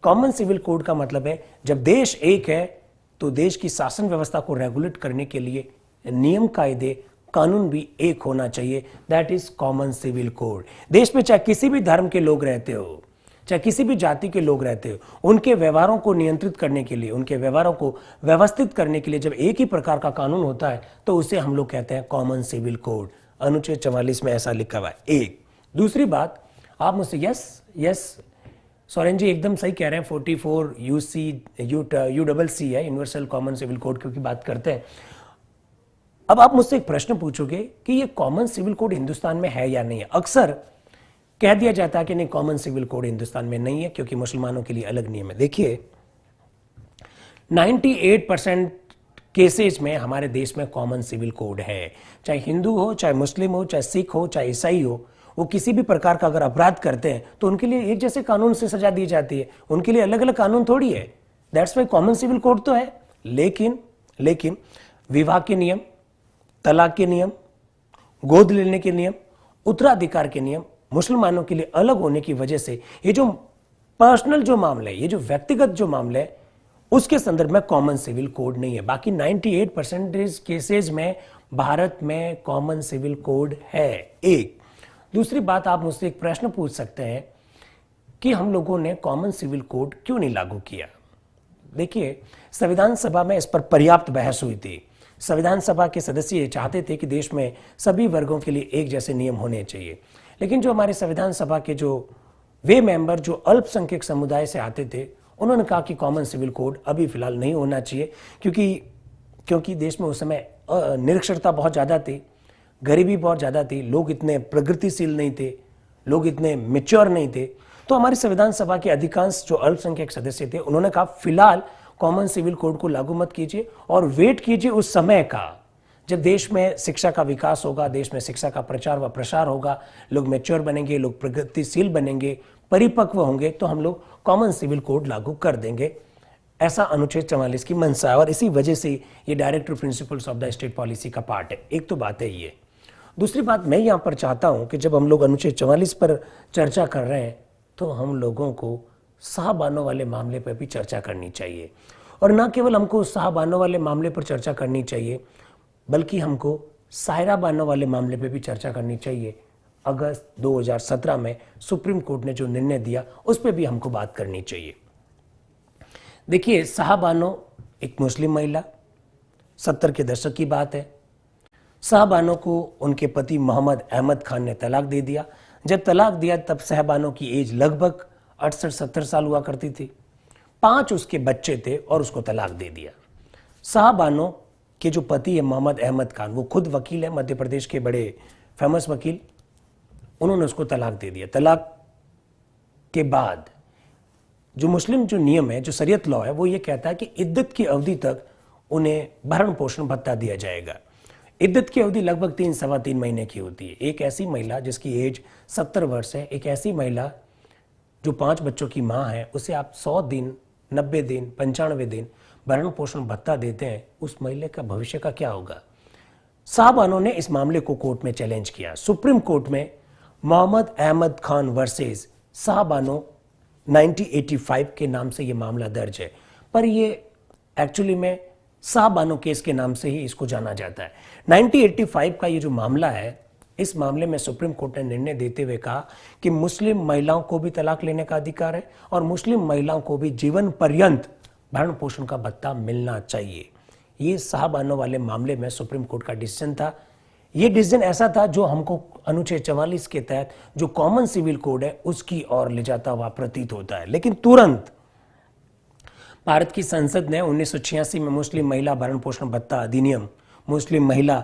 Speaker 1: कॉमन सिविल कोड का मतलब है जब देश एक है तो देश की शासन व्यवस्था को रेगुलेट करने के लिए नियम, कायदे, कानून भी एक होना चाहिए। That is common civil code. देश में चाहे किसी भी धर्म के लोग रहते हो, चाहे किसी भी जाति के लोग रहते हो, उनके व्यवहारों को नियंत्रित करने के लिए, उनके व्यवहारों को व्यवस्थित करने के लिए जब एक ही प्रकार का कानून होता है तो उसे हम लोग कहते हैं कॉमन सिविल कोड। अनुच्छेद 44 में ऐसा लिखा हुआ है। एक दूसरी बात, आप मुझसे यस सोरेन जी एकदम सही कह रहे हैं, 44 UCC है, यूनिवर्सल कॉमन सिविल कोड की बात करते हैं। अब आप मुझसे एक प्रश्न पूछोगे कि ये कॉमन सिविल कोड हिंदुस्तान में है या नहीं है। अक्सर कह दिया जाता है कि नहीं, कॉमन सिविल कोड हिंदुस्तान में नहीं है क्योंकि मुसलमानों के लिए अलग नियम है। देखिए, 98% केसेज में हमारे देश में कॉमन सिविल कोड है। चाहे हिंदू हो, चाहे मुस्लिम हो, चाहे सिख हो, चाहे ईसाई हो, वो किसी भी प्रकार का अगर अपराध करते हैं तो उनके लिए एक जैसे कानून से सजा दी जाती है, उनके लिए अलग अलग कानून थोड़ी है। That's why common civil code तो है, लेकिन विवाह के नियम, तलाक के नियम, गोद लेने के नियम, उत्तराधिकार के नियम मुसलमानों के लिए अलग होने की वजह से ये जो पर्सनल जो मामले, ये जो व्यक्तिगत जो मामले है, उसके संदर्भ में कॉमन सिविल कोड नहीं है। बाकी 98% केसेज में भारत में कॉमन सिविल कोड है। एक दूसरी बात, आप मुझसे एक प्रश्न पूछ सकते हैं कि हम लोगों ने कॉमन सिविल कोड क्यों नहीं लागू किया। देखिए, संविधान सभा में इस पर पर्याप्त बहस हुई थी। संविधान सभा के सदस्य ये चाहते थे कि देश में सभी वर्गों के लिए एक जैसे नियम होने चाहिए, लेकिन जो हमारे संविधान सभा के जो वे मेंबर जो अल्पसंख्यक समुदाय से आते थे, उन्होंने कहा कि कॉमन सिविल कोड अभी फिलहाल नहीं होना चाहिए, क्योंकि देश में उस समय निरक्षरता बहुत ज़्यादा थी, गरीबी बहुत ज़्यादा थी, लोग इतने प्रगतिशील नहीं थे, लोग इतने मेच्योर नहीं थे। तो हमारी संविधान सभा के अधिकांश जो अल्पसंख्यक सदस्य थे, उन्होंने कहा फिलहाल कॉमन सिविल कोड को लागू मत कीजिए और वेट कीजिए उस समय का जब देश में शिक्षा का विकास होगा, देश में शिक्षा का प्रचार व प्रसार होगा, लोग मैच्योर बनेंगे, लोग प्रगतिशील बनेंगे, परिपक्व होंगे, तो हम लोग कॉमन सिविल कोड लागू कर देंगे। ऐसा अनुच्छेद 44 की मंशा है और इसी वजह से ये directive principles of the state policy का पार्ट है। एक तो बात है ये। दूसरी बात मैं यहाँ पर चाहता हूँ कि जब हम लोग अनुच्छेद 44 पर चर्चा कर रहे हैं तो हम लोगों को साहबानों वाले मामले पर भी चर्चा करनी चाहिए, और न केवल हमको साहबानों वाले मामले पर चर्चा करनी चाहिए बल्कि हमको सायरा बानो वाले मामले पर भी चर्चा करनी चाहिए। अगस्त 2017 में सुप्रीम कोर्ट ने जो निर्णय दिया उस पर भी हमको बात करनी चाहिए। देखिए, साहबानो एक मुस्लिम महिला, 70 के दशक की बात है। साहबानो को उनके पति मोहम्मद अहमद खान ने तलाक दे दिया। जब तलाक दिया तब साहबानो की एज लगभग 68-70 साल हुआ करती थी। 5 उसके बच्चे थे और उसको तलाक दे दिया। साहबानो के जो पति है मोहम्मद अहमद खान, वो खुद वकील है, मध्य प्रदेश के बड़े फेमस वकील, उन्होंने उसको तलाक दे दिया। तलाक के बाद जो मुस्लिम जो नियम है, जो शरीयत लॉ है, वो ये कहता है कि इद्दत की अवधि तक उन्हें भरण पोषण भत्ता दिया जाएगा। इद्दत की अवधि लगभग 3-3.25 महीने की होती है। एक ऐसी महिला जिसकी एज 70 वर्ष है, एक ऐसी महिला जो 5 बच्चों की माँ है, उसे आप 100 दिन, 90 दिन, 95 दिन भरण पोषण भत्ता देते हैं, उस महिला का भविष्य का क्या होगा? साहबानों ने इस मामले को कोर्ट में चैलेंज किया। सुप्रीम कोर्ट में मोहम्मद अहमद खान वर्सेस साहबानो 1985 के नाम से ये मामला दर्ज है, पर ये एक्चुअली में साहबानो केस के नाम से ही इसको जाना जाता है। 1985 का ये जो मामला है, इस मामले में सुप्रीम कोर्ट ने निर्णय देते हुए कहा कि मुस्लिम महिलाओं को भी तलाक लेने का अधिकार है और मुस्लिम महिलाओं को भी जीवन पर्यंत भरण पोषण का भत्ता मिलना चाहिए। ये साहबानो वाले मामले में सुप्रीम कोर्ट का डिसीजन था। ये डिसीजन ऐसा था जो हमको अनुच्छेद 44 के तहत जो कॉमन सिविल कोड है उसकी ओर ले जाता हुआ प्रतीत होता है। लेकिन तुरंत भारत की संसद ने 1986 में मुस्लिम महिला भरण पोषण भत्ता अधिनियम, मुस्लिम महिला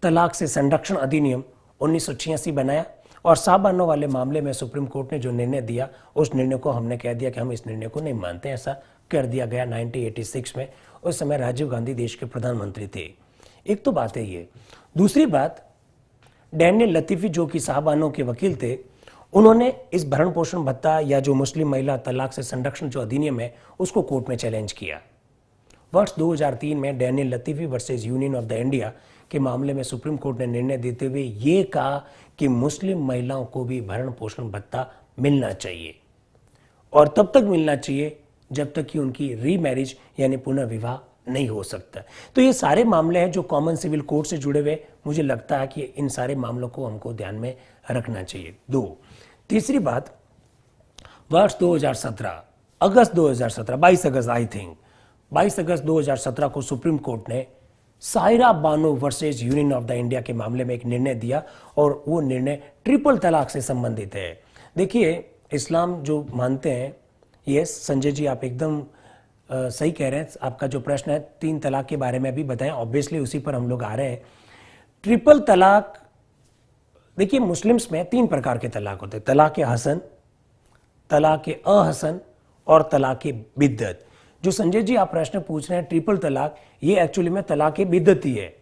Speaker 1: तलाक से संरक्षण अधिनियम 1986 बनाया और साहबानो वाले मामले में सुप्रीम कोर्ट ने जो निर्णय दिया, उस निर्णय को हमने कह दिया कि हम इस निर्णय को नहीं मानते। ऐसा कर दिया गया 1986 में। उस समय राजीव गांधी देश के प्रधानमंत्री थे। एक तो बात है ये। दूसरी बात, डैनियल लतीफी जो कि साहबानों के वकील थे, उन्होंने इस भरण पोषण भत्ता या जो मुस्लिम महिला तलाक से संरक्षण जो अधिनियम है उसको कोर्ट में चैलेंज किया। वर्ष 2003 में Daniel Latifi versus Union of the India के मामले में सुप्रीम कोर्ट ने निर्णय देते हुए ये कहा कि मुस्लिम महिलाओं को भी भरण पोषण भत्ता मिलना चाहिए और तब तक मिलना चाहिए जब तक कि उनकी रीमैरिज यानी पुनर्विवाह नहीं हो सकता। तो ये सारे मामले हैं जो कॉमन सिविल कोड से जुड़े हुए। मुझे लगता है कि इन सारे मामलों को हमको ध्यान में रखना चाहिए। तीसरी बात, वर्ष 2017 अगस्त 2017 22 अगस्त आई थिंक 22 अगस्त 2017 को सुप्रीम कोर्ट ने Saira Bano versus Union of the India के मामले में एक निर्णय दिया और वो निर्णय ट्रिपल तलाक से संबंधित है। देखिए, इस्लाम जो मानते हैं, यस संजय जी आप एकदम सही कह रहे हैं। आपका जो प्रश्न है 3 तलाक के बारे में भी बताएं, ऑब्वियसली उसी पर हम लोग आ रहे हैं। ट्रिपल तलाक, देखिए मुस्लिम्स में 3 प्रकार के तलाक होते हैं, तलाक हसन, तलाक अहसन और तलाक बिद्दत। जो संजय जी आप प्रश्न पूछ रहे हैं ट्रिपल तलाक, ये एक्चुअली में तलाक बिद्दत ही है।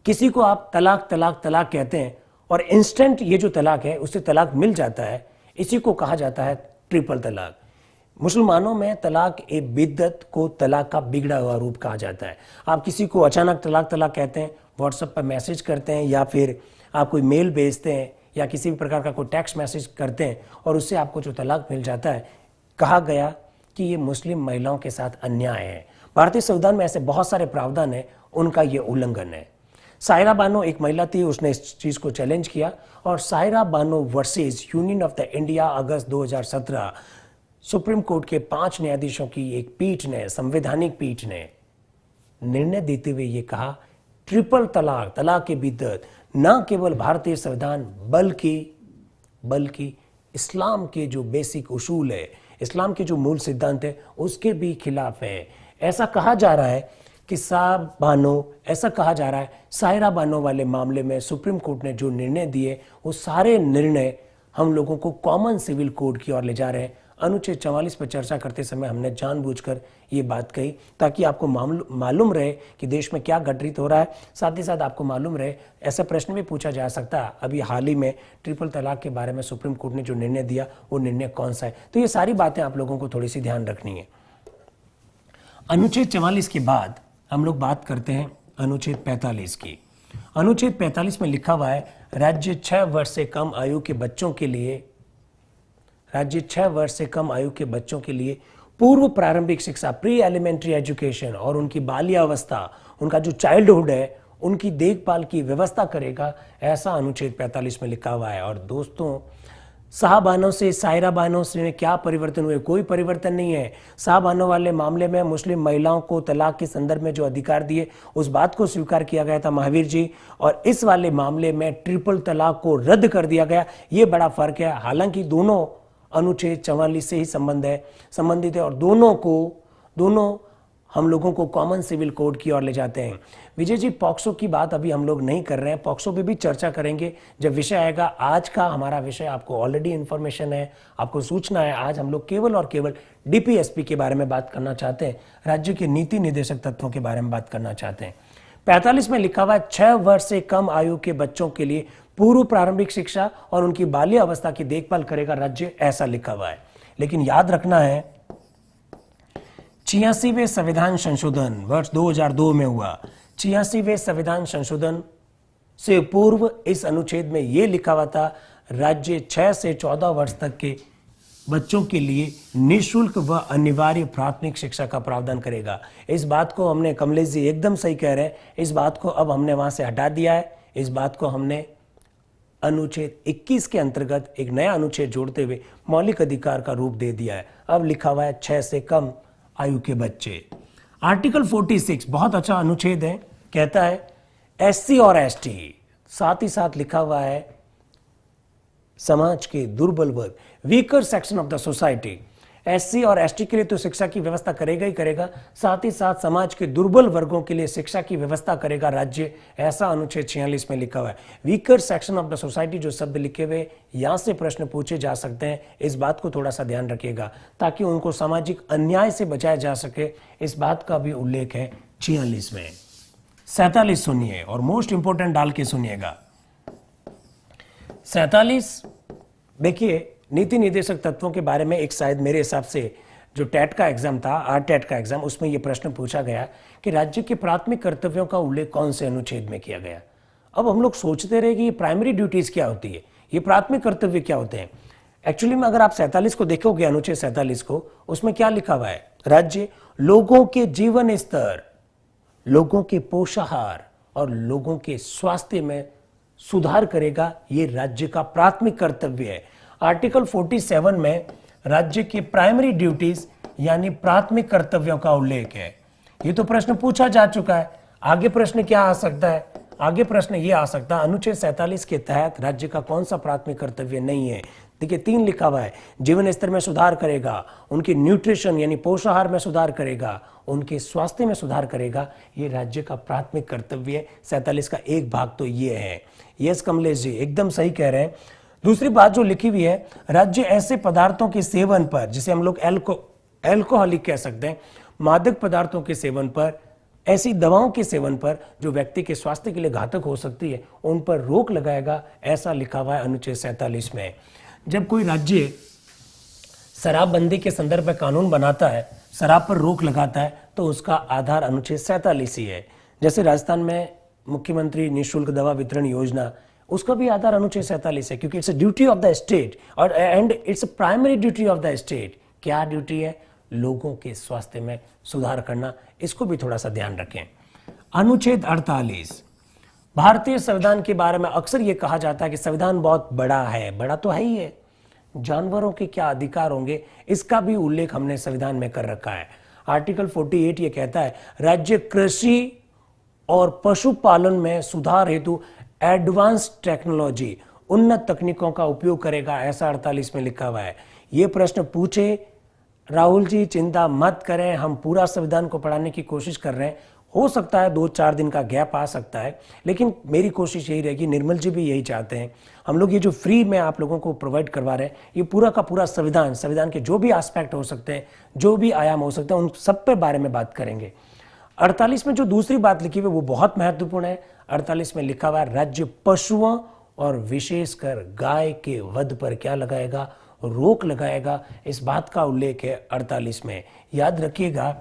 Speaker 1: किसी को आप तलाक तलाक तलाक कहते हैं और इंस्टेंट ये जो तलाक है उससे तलाक मिल जाता है, इसी को कहा जाता है ट्रिपल तलाक। मुसलमानों में तलाक ए बिद्दत को तलाक का बिगड़ा हुआ रूप कहा जाता है। आप किसी को अचानक तलाक तलाक कहते हैं, व्हाट्सएप पर मैसेज करते हैं या फिर आप कोई मेल भेजते हैं या किसी भी प्रकार का कोई टेक्स्ट मैसेज करते हैं और उससे आपको जो तलाक मिल जाता है, कहा गया कि ये मुस्लिम महिलाओं के साथ अन्याय है। भारतीय संविधान में ऐसे बहुत सारे प्रावधान है, उनका ये उल्लंघन है। सायरा बानो एक महिला थी, उसने इस चीज को चैलेंज किया और Saira Bano versus Union of the India August 2017 supreme court के 5 न्यायाधीशों की एक पीठ ने, संवैधानिक पीठ ने निर्णय देते हुए ये कहा, ट्रिपल तलाक, तलाक की बिद्दत न केवल भारतीय संविधान बल्कि इस्लाम के जो बेसिक उसूल है, इस्लाम के जो मूल सिद्धांत है, उसके भी खिलाफ है। ऐसा कहा जा रहा है कि ऐसा कहा जा रहा है सायरा बानो वाले मामले में सुप्रीम कोर्ट ने जो निर्णय दिए वो सारे निर्णय हम लोगों को कॉमन सिविल कोड की ओर ले जा रहे हैं। अनुच्छेद 44 पर चर्चा करते समय हमने जानबूझकर ये बात कही ताकि आपको मालूम रहे कि देश में क्या घटित हो रहा है। साथ ही साथ आपको मालूम रहे, ऐसा प्रश्न भी पूछा जा सकता है अभी हाल ही में ट्रिपल तलाक के बारे में सुप्रीम कोर्ट ने जो निर्णय दिया वो निर्णय कौन सा है। तो ये सारी बातें आप लोगों को थोड़ी सी ध्यान रखनी है। अनुच्छेद 44 के बाद हम लोग बात करते हैं अनुच्छेद 45 की। अनुच्छेद 45 में लिखा हुआ है, राज्य 6 वर्ष से कम आयु के बच्चों के लिए पूर्व प्रारंभिक शिक्षा, प्री एलिमेंट्री एजुकेशन और उनकी बाल्यावस्था, उनका जो चाइल्डहुड है, उनकी देखभाल की व्यवस्था करेगा, ऐसा अनुच्छेद 45 में लिखा हुआ है। और दोस्तों, साहबानों से सायरा बानो में क्या परिवर्तन हुए? कोई परिवर्तन नहीं है। साहबानों वाले मामले में मुस्लिम महिलाओं को तलाक के संदर्भ में जो अधिकार दिए उस बात को स्वीकार किया गया था महावीर जी, और इस वाले मामले में ट्रिपल तलाक को रद्द कर दिया गया। ये बड़ा फर्क है। हालांकि दोनों अनुच्छेद 44 से ही संबंधित है और दोनों हम लोगों को कॉमन सिविल कोड की ओर ले जाते हैं। विजय जी, पॉक्सो की बात अभी हम लोग नहीं कर रहे हैं, पॉक्सो पे भी चर्चा करेंगे जब विषय आएगा। आज का हमारा विषय आपको ऑलरेडी इंफॉर्मेशन है, आपको सूचना है। आज हम लोग केवल और केवल डीपीएसपी के बारे में बात करना चाहते हैं, राज्य के नीति निर्देशक तत्वों के बारे में बात करना चाहते हैं। 45 में लिखा हुआ है, 6 वर्ष से कम आयु के बच्चों के लिए पूर्व प्रारंभिक शिक्षा और उनकी बाल्य अवस्था की देखभाल करेगा राज्य, ऐसा लिखा हुआ है। लेकिन याद रखना है, 86वें संविधान संशोधन वर्ष 2002 में हुआ। 86वें संविधान संशोधन से पूर्व इस अनुच्छेद में यह लिखा हुआ था, राज्य 6 से 14 वर्ष तक के बच्चों के लिए निःशुल्क व अनिवार्य प्राथमिक शिक्षा का प्रावधान करेगा। इस बात को हमने, कमलेश जी एकदम सही कह रहे हैं, इस बात को अब हमने वहां से हटा दिया है। इस बात को हमने अनुच्छेद 21 के अंतर्गत एक नया अनुच्छेद जोड़ते हुए मौलिक अधिकार का रूप दे दिया है। अब लिखा हुआ है 6 से कम आयु के बच्चे। आर्टिकल 46 बहुत अच्छा अनुच्छेद है, कहता है एससी और एसटी, साथ ही साथ लिखा हुआ है समाज के दुर्बल वर्ग, weaker section of the society. SC और एसटी के लिए तो शिक्षा की व्यवस्था करेगा ही करेगा, साथ ही साथ समाज के दुर्बल वर्गों के लिए शिक्षा की व्यवस्था करेगा राज्य, ऐसा अनुच्छेद 46 में लिखा हुआ है। Weaker section of the society जो शब्द लिखे हुए, यहां से प्रश्न पूछे जा सकते हैं। इस बात को थोड़ा सा ध्यान रखिएगा ताकि उनको सामाजिक अन्याय से बचाया जा सके। इस बात का भी उल्लेख है 46 में। 47 सुनिए और मोस्ट इंपोर्टेंट डाल के सुनिएगा। 47 देखिए, नीति निर्देशक तत्वों के बारे में एक शायद मेरे हिसाब से जो टेट का एग्जाम था, आरटेट का एग्जाम, उसमें यह प्रश्न पूछा गया कि राज्य के प्राथमिक कर्तव्यों का उल्लेख कौन से अनुच्छेद में किया गया। अब हम लोग सोचते रहे कि ये प्राइमरी ड्यूटीज क्या होती है, ये प्राथमिक कर्तव्य क्या होते हैं। एक्चुअली में अगर आप 47 को देखोगे, अनुच्छेद 47 को, उसमें क्या लिखा हुआ है, राज्य लोगों के जीवन स्तर, लोगों के पोषाहार और लोगों के स्वास्थ्य में सुधार करेगा, ये राज्य का प्राथमिक कर्तव्य है। आर्टिकल 47 में राज्य की प्राइमरी ड्यूटीज यानी प्राथमिक कर्तव्यों का उल्लेख है। ये तो प्रश्न पूछा जा चुका है। आगे प्रश्न क्या आ सकता है? आगे प्रश्न ये आ सकता है, अनुच्छेद 47 के तहत राज्य का कौन सा प्राथमिक कर्तव्य नहीं है। देखिए 3 लिखा हुआ है, जीवन स्तर में सुधार करेगा, उनकी न्यूट्रिशन यानी पोषाहार में सुधार करेगा, उनके स्वास्थ्य में सुधार करेगा, ये राज्य का प्राथमिक कर्तव्य है। 47 का एक भाग तो ये है। यस कमलेश जी, एकदम सही कह रहे हैं। दूसरी बात जो लिखी हुई है, राज्य ऐसे पदार्थों के सेवन पर, जिसे हम लोग एल्कोहलिक कह सकते हैं, मादक पदार्थों के सेवन पर, ऐसी दवाओं के सेवन पर जो व्यक्ति के स्वास्थ्य के लिए घातक हो सकती है, उन पर रोक लगाएगा, ऐसा लिखा हुआ है अनुच्छेद 47 में। जब कोई राज्य शराबबंदी के संदर्भ में कानून बनाता है, शराब पर रोक लगाता है, तो उसका आधार अनुच्छेद 47 ही है। जैसे राजस्थान में मुख्यमंत्री निःशुल्क दवा वितरण योजना, उसका भी आधार अनुच्छेद 47 है, क्योंकि it's a duty of the state और and it's a primary duty of the state. क्या ड्यूटी है? लोगों के स्वास्थ्य में सुधार करना। इसको भी थोड़ा सा ध्यान रखें। अनुच्छेद 48, भारतीय संविधान के बारे में अक्सर यह कहा जाता है कि संविधान बहुत बड़ा है। बड़ा तो है ही है, जानवरों के क्या अधिकार होंगे, इसका भी उल्लेख हमने संविधान में कर रखा है। आर्टिकल 48 ये कहता है राज्य कृषि और पशुपालन में सुधार हेतु एडवांस टेक्नोलॉजी, उन्नत तकनीकों का उपयोग करेगा, ऐसा 48 में लिखा हुआ है। ये प्रश्न पूछे राहुल जी चिंता मत करें, हम पूरा संविधान को पढ़ाने की कोशिश कर रहे हैं। हो सकता है 2-4 दिन का गैप आ सकता है, लेकिन मेरी कोशिश यही रहेगी, निर्मल जी भी यही चाहते हैं। हम लोग ये जो फ्री में आप लोगों को प्रोवाइड करवा रहे हैं, ये पूरा का पूरा संविधान के जो भी एस्पेक्ट हो सकते हैं, जो भी आयाम हो सकते हैं, उन सब पे बारे में बात करेंगे। 48 में जो दूसरी बात लिखी हुई वो बहुत महत्वपूर्ण है। 48 में लिखा हुआ है राज्य पशुओं और विशेषकर गाय के वध पर क्या लगाएगा, रोक लगाएगा। इस बात का उल्लेख है 48 में। याद रखिएगा,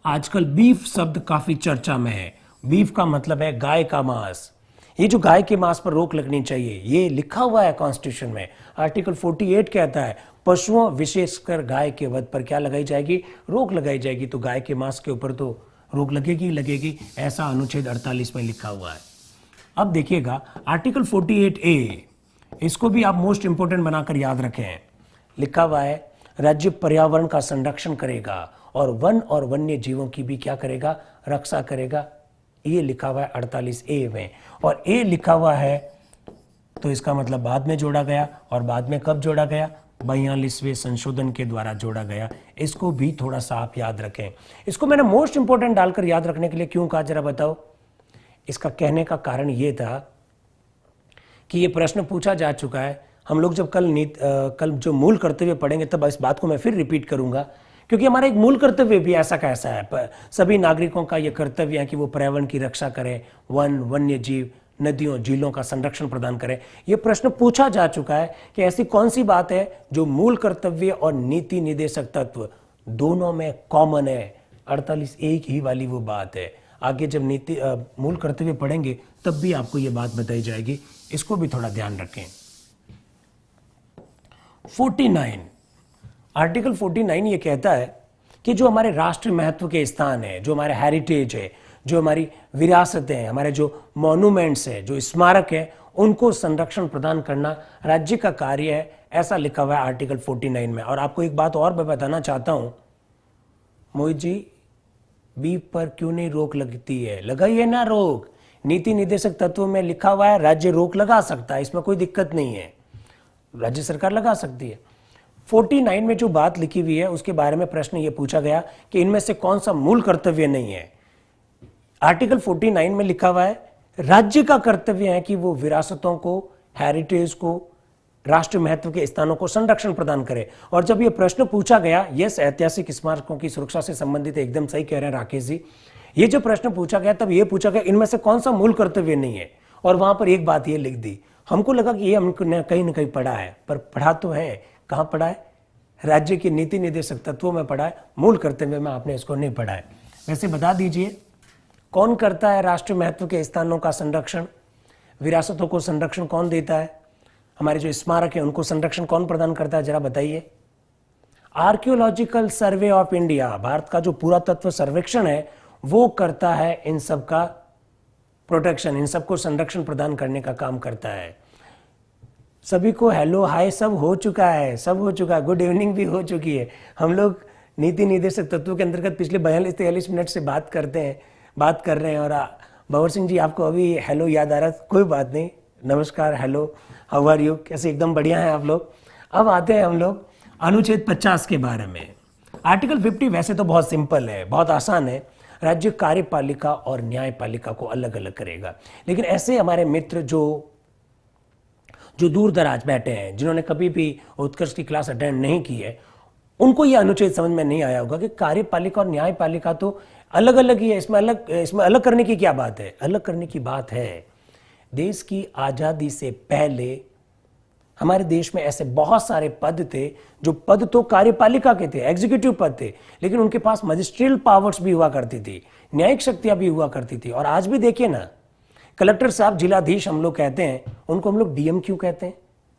Speaker 1: आजकल बीफ शब्द काफी चर्चा में है। बीफ का मतलब है गाय का मांस। ये जो गाय के मांस पर रोक लगनी चाहिए, ये लिखा हुआ है कॉन्स्टिट्यूशन में। आर्टिकल 48 कहता है पशुओं विशेषकर गाय के वध पर क्या लगाई जाएगी, रोक लगाई जाएगी। तो गाय के मांस के ऊपर तो रोक लगेगी, ऐसा अनुच्छेद 48 में लिखा हुआ है। अब देखिएगा आर्टिकल 48A, इसको भी आप मोस्ट इंपोर्टेंट बनाकर याद रखें। लिखा हुआ है राज्य पर्यावरण का संरक्षण करेगा और वन और वन्य जीवों की भी क्या करेगा, रक्षा करेगा। ये लिखा हुआ है 48A में, और ए लिखा हुआ है तो इसका मतलब बाद में जोड़ा गया, और बाद में कब जोड़ा गया, 42वें संशोधन के द्वारा जोड़ा गया। इसको भी थोड़ा सा आप याद रखें। इसको मैंने मोस्ट इंपोर्टेंट डालकर याद रखने के लिए क्यों कहा, जरा बताओ। इसका कहने का कारण यह था कि ये प्रश्न पूछा जा चुका है। हम लोग जब कल जो मूल कर्तव्य पढ़ेंगे तब इस बात को मैं फिर रिपीट करूंगा, क्योंकि हमारा एक मूल कर्तव्य भी ऐसा कैसा है। सभी नागरिकों का यह कर्तव्य है कि वो पर्यावरण की रक्षा करें, वन्य जीव, नदियों, झीलों का संरक्षण प्रदान करें। यह प्रश्न पूछा जा चुका है कि ऐसी कौन सी बात है जो मूल कर्तव्य और नीति निर्देशक तत्व दोनों में कॉमन है। 48A ही वाली वो बात है। आगे जब मूल कर्तव्य पढ़ेंगे तब भी आपको यह बात बताई जाएगी, इसको भी थोड़ा ध्यान रखें। 49, आर्टिकल 49 ये कहता है कि जो हमारे राष्ट्रीय महत्व के स्थान है, जो हमारे हेरिटेज है, जो हमारी विरासतें हैं, हमारे जो मॉन्यूमेंट्स है, जो स्मारक है, उनको संरक्षण प्रदान करना राज्य का कार्य है, ऐसा लिखा हुआ है आर्टिकल 49 में। और आपको एक बात और मैं बताना चाहता हूं, मोहित जी, बीफ पर क्यों नहीं रोक लगती है? लगाइए ना रोक। नीति निर्देशक तत्वों में लिखा हुआ है राज्य रोक लगा सकता है, इसमें कोई दिक्कत नहीं है, राज्य सरकार लगा सकती है। 49 में जो बात लिखी हुई है उसके बारे में प्रश्न ये पूछा गया कि इनमें से कौन सा मूल कर्तव्य नहीं है। आर्टिकल 49 में लिखा हुआ है राज्य का कर्तव्य है कि वो विरासतों को, हेरिटेज को, राष्ट्रीय महत्व के स्थानों को संरक्षण प्रदान करे। और जब ये प्रश्न पूछा गया, यस, ऐतिहासिक स्मारकों की सुरक्षा से संबंधित, एकदम सही कह रहे हैं राकेश जी, ये जो प्रश्न पूछा गया तब ये पूछा गया इनमें से कौन सा मूल कर्तव्य नहीं है। और वहां पर एक बात ये लिख दी, हमको लगा कि ये हमको कहीं ना कहीं पढ़ा है, पर पढ़ा तो है, कहां पढ़ा है? राज्य के नीति निर्देशक तत्वों में पढ़ा है, मूल कर्तव्य में आपने इसको नहीं पढ़ा है। वैसे बता दीजिए कौन करता है राष्ट्रीय महत्व के स्थानों का संरक्षण, विरासतों को संरक्षण कौन देता है, हमारे जो स्मारक है उनको संरक्षण कौन प्रदान करता है, जरा बताइए। Archaeological survey of India, Bharat का जो पुरातत्व सर्वेक्षण है वो करता है इन सब का प्रोटेक्शन, इन सबको संरक्षण प्रदान करने का काम करता है। सभी को हेलो हाय सब हो चुका है, सब हो चुका है, गुड इवनिंग भी हो चुकी है। हम लोग नीति निर्देशक तत्वों के अंतर्गत पिछले 42-43 मिनट से बात कर रहे हैं। और भंवर सिंह जी, आपको अभी हेलो याद आ रहा था, कोई बात नहीं, नमस्कार, हेलो, हाउ आर यू, कैसे? एकदम बढ़िया है आप लोग। अब आते हैं हम लोग अनुच्छेद 50 के बारे में। आर्टिकल 50 वैसे तो बहुत सिंपल है, बहुत आसान है। राज्य कार्यपालिका और न्यायपालिका को अलग अलग करेगा। लेकिन ऐसे हमारे मित्र जो दूर दराज बैठे हैं, जिन्होंने कभी भी उत्कर्ष की क्लास अटेंड नहीं की है, उनको यह अनुच्छेद समझ में नहीं आया होगा कि कार्यपालिका और न्यायपालिका तो अलग अलग ही है। इसमें अलग करने की क्या बात है? अलग करने की बात है, देश की आजादी से पहले हमारे देश में ऐसे बहुत सारे पद थे, जो पद तो कार्यपालिका के थे, एग्जीक्यूटिव पद थे, लेकिन उनके पास मजिस्ट्रियल पावर्स भी हुआ करती थी, न्यायिक शक्तियां भी हुआ करती थी। और आज भी देखिए ना, कलेक्टर साहब, जिलाधीश हम लोग कहते हैं, उनको हम लोग डीएम क्यों कहते हैं?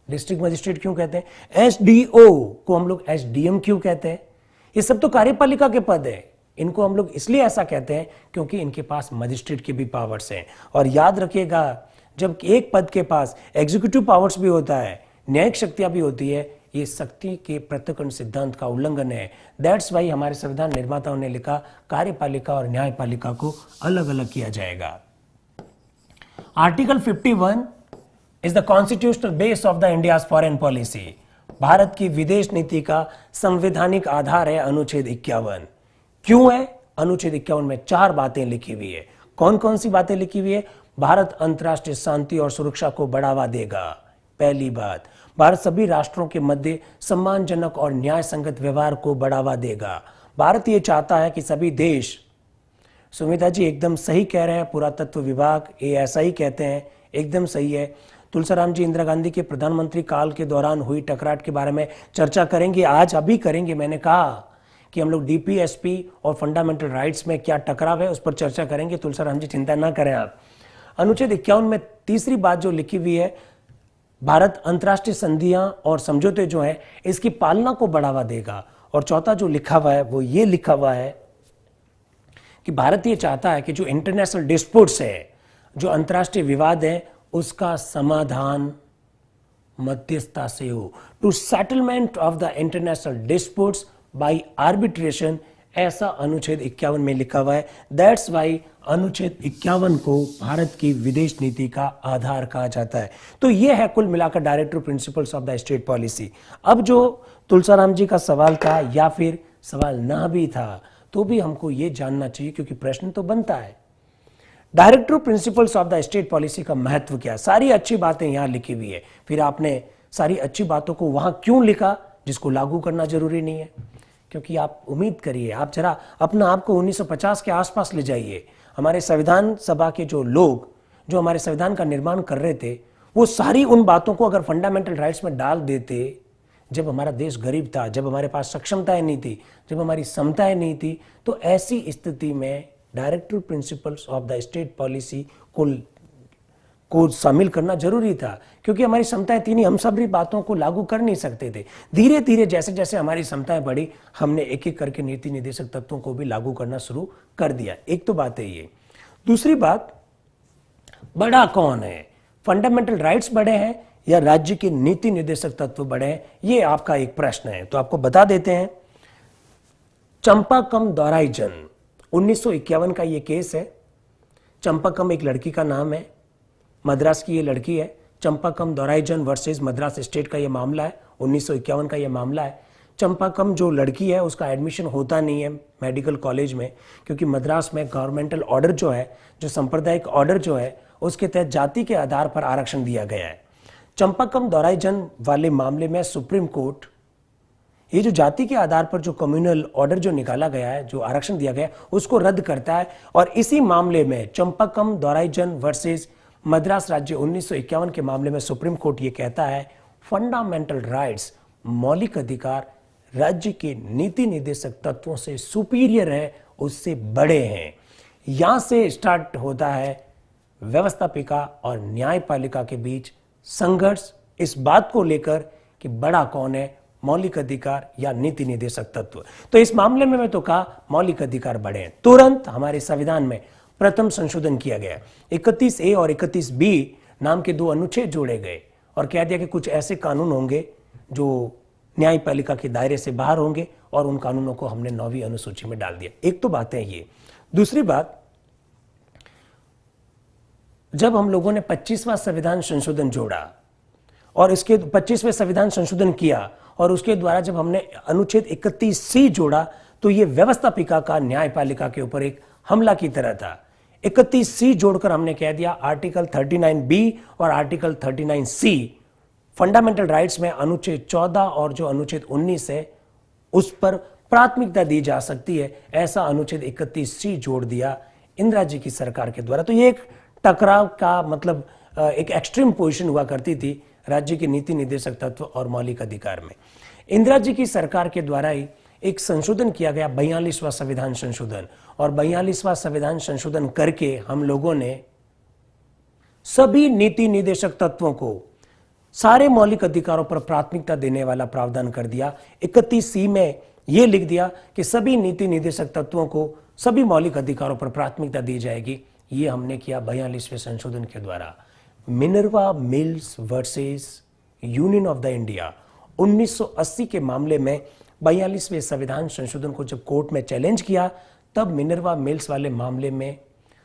Speaker 1: डिस्ट्रिक्ट मजिस्ट्रेट क्यों कहते हैं? एसडीओ को हम लोग एसडीएम क्यों कहते हैं? ये सब तो कार्यपालिका के पद है। इनको हम लोग इसलिए ऐसा कहते हैं क्योंकि इनके पास मजिस्ट्रेट की भी पावर्स हैं। और याद रखिएगा, जब एक पद के पास एग्जीक्यूटिव पावर्स भी होता है, न्यायिक शक्तियां भी होती है, ये शक्ति के पृथक्करण सिद्धांत का उल्लंघन है। दैट्स वाई हमारे संविधान निर्माताओं ने लिखा कार्यपालिका और न्यायपालिका को अलग अलग किया जाएगा। Article 51 is the constitutional base of the India's foreign policy. Bharat की विदेश नीति का संवैधानिक आधार है अनुच्छेद 51। क्यों है? अनुच्छेद 51 में 4 बातें लिखी हुई है। कौन कौन सी बातें लिखी हुई है? भारत अंतर्राष्ट्रीय शांति और सुरक्षा को बढ़ावा देगा। पहली बात, भारत सभी राष्ट्रों के मध्य सम्मानजनक और न्याय संगत व्यवहार को बढ़ावा देगा। भारत ये चाहता है कि सभी देश, सुमिता जी एकदम सही कह रहे हैं, पुरातत्व विभाग ये ऐसा ही कहते हैं, एकदम सही है। तुलसीराम जी इंदिरा गांधी के प्रधानमंत्री काल के दौरान हुई टकराट के बारे में चर्चा करेंगे, आज अभी करेंगे। मैंने कहा कि हम लोग डीपीएसपी और फंडामेंटल राइट्स में क्या टकराव है उस पर चर्चा करेंगे, तुलसीराम जी चिंता ना करें आप। अनुच्छेद 51 में तीसरी बात जो लिखी हुई है, भारत अंतर्राष्ट्रीय संधियां और समझौते जो है इसकी पालना को बढ़ावा देगा। और चौथा जो लिखा हुआ है वो ये लिखा हुआ है कि भारत ये चाहता है कि जो इंटरनेशनल डिस्प्यूट्स है, जो अंतर्राष्ट्रीय विवाद है, उसका समाधान मध्यस्थता से हो, to settlement of the international disputes by arbitration, ऐसा अनुच्छेद 51 में लिखा हुआ है। दैट्स वाई अनुच्छेद 51 को भारत की विदेश नीति का आधार कहा जाता है। तो यह है कुल मिलाकर directive principles of the state policy. अब जो तुलसीराम जी का सवाल था या फिर सवाल ना भी था तो भी हमको यह जानना चाहिए, क्योंकि प्रश्न तो बनता है, directive principles of the state policy का महत्व क्या है। सारी अच्छी बातें यहां लिखी हुई है, फिर आपने सारी अच्छी बातों को वहां क्यों लिखा जिसको लागू करना जरूरी नहीं है? क्योंकि आप उम्मीद करिए, आप जरा अपना आपको 1950 के आसपास ले जाइए। हमारे संविधान सभा के जो लोग जो हमारे संविधान का निर्माण कर रहे थे, वो सारी उन बातों को अगर फंडामेंटल राइट्स में डाल देते, जब हमारा देश गरीब था, जब हमारे पास सक्षमताएं नहीं थी, जब हमारी क्षमताएं नहीं थी, तो ऐसी स्थिति में directive principles of the state policy को शामिल करना जरूरी था, क्योंकि हमारी क्षमताएं थी नहीं, हम सभी बातों को लागू कर नहीं सकते थे। धीरे धीरे जैसे जैसे हमारी क्षमताएं बढ़ी, हमने एक एक करके नीति निर्देशक तत्वों को भी लागू करना शुरू कर दिया। एक तो बात है ये। दूसरी बात, बड़ा कौन है? फंडामेंटल राइट्स बड़े हैं या राज्य के नीति निर्देशक तत्व बड़े हैं? ये आपका एक प्रश्न है, तो आपको बता देते हैं। चंपाकम दोराईजन 1951 का ये केस है। चंपाकम एक लड़की का नाम है, मद्रास की ये लड़की है। चंपाकम दोराईजन वर्सेस मद्रास स्टेट का ये मामला है, 1951 का ये मामला है। चंपाकम जो लड़की है उसका एडमिशन होता नहीं है मेडिकल कॉलेज में, क्योंकि मद्रास में गवर्नमेंटल ऑर्डर जो है, जो सांप्रदायिक ऑर्डर जो है, उसके तहत जाति के आधार पर आरक्षण दिया गया है। चंपाकम दोराईजन वाले मामले में सुप्रीम कोर्ट ये जो जाति के आधार पर जो कम्युनल ऑर्डर जो निकाला गया है, जो आरक्षण दिया गया है, उसको रद्द करता है। और इसी मामले में चंपाकम दोराईजन वर्सेस मद्रास राज्य 1951 के मामले में सुप्रीम कोर्ट ये कहता है, फंडामेंटल राइट्स, मौलिक अधिकार राज्य के नीति निर्देशक तत्वों से सुपीरियर है, उससे बड़े हैं। यहां से स्टार्ट होता है व्यवस्थापिका और न्यायपालिका के बीच संघर्ष, इस बात को लेकर कि बड़ा कौन है, मौलिक अधिकार या नीति निर्देशक तत्व। तो इस मामले में मैं तो कहा मौलिक अधिकार बड़े हैं। तुरंत हमारे संविधान में प्रथम संशोधन किया गया, 31A और 31B नाम के 2 अनुच्छेद जोड़े गए और कह दिया कि कुछ ऐसे कानून होंगे जो न्यायपालिका के दायरे से बाहर होंगे, और उन कानूनों को हमने 9वीं अनुसूची में डाल दिया। एक तो बात है ये। दूसरी बात, जब हम लोगों ने 25वां संविधान संशोधन जोड़ा और इसके 25वें संविधान संशोधन किया और उसके द्वारा जब हमने अनुच्छेद 31C जोड़ा, तो ये व्यवस्थापिका का न्यायपालिका के ऊपर एक हमला की तरह था। 31C जोड़कर हमने कह दिया आर्टिकल 39B और आर्टिकल 39C फंडामेंटल राइट्स में अनुच्छेद 14 और जो अनुच्छेद 19 है उस पर प्राथमिकता दी जा सकती है, ऐसा अनुच्छेद 31C जोड़ दिया इंदिरा जी की सरकार के द्वारा। तो ये एक टकराव का मतलब एक एक्सट्रीम पोजीशन हुआ करती थी राज्य के नीति निर्देशक तत्व और मौलिक अधिकार में। इंदिरा जी की सरकार के द्वारा ही एक संशोधन किया गया, 42वां संविधान संशोधन, और 42वां संविधान संशोधन करके हम लोगों ने सभी नीति निर्देशक तत्वों को सारे मौलिक अधिकारों पर प्राथमिकता देने वाला प्रावधान कर दिया। 31C में यह लिख दिया कि सभी नीति निर्देशक तत्वों को सभी मौलिक अधिकारों पर प्राथमिकता दी जाएगी। ये हमने किया 42वें संशोधन के द्वारा। Minerva mills versus Union of the India 1980 के मामले में 42वें संविधान संशोधन को जब कोर्ट में चैलेंज किया, तब मिनर्वा मिल्स वाले मामले में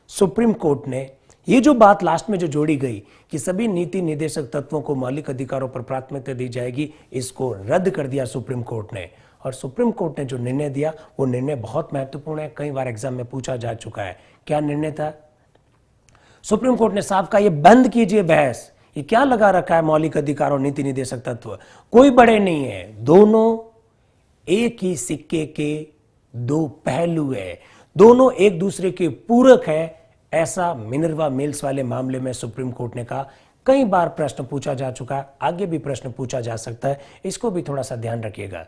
Speaker 1: सुप्रीम कोर्ट ने ये जो बात लास्ट में जो जोड़ी गई कि सभी नीति निर्देशक तत्वों को मौलिक अधिकारों पर प्राथमिकता दी जाएगी, इसको रद्द कर दिया सुप्रीम कोर्ट ने। और सुप्रीम कोर्ट ने जो निर्णय दिया वो निर्णय बहुत महत्वपूर्ण है, कई बार एग्जाम में पूछा जा चुका है। क्या निर्णय था? सुप्रीम कोर्ट ने साफ कहा, ये बंद कीजिए बहस, ये क्या लगा रखा है मौलिक अधिकार और नीति निर्देशक तत्व, कोई बड़े नहीं है, दोनों एक ही सिक्के के दो पहलू है, दोनों एक दूसरे के पूरक है। ऐसा मिनर्वा मिल्स वाले मामले में सुप्रीम कोर्ट ने कहा। कई बार प्रश्न पूछा जा चुका है, आगे भी प्रश्न पूछा जा सकता है, इसको भी थोड़ा सा ध्यान रखिएगा।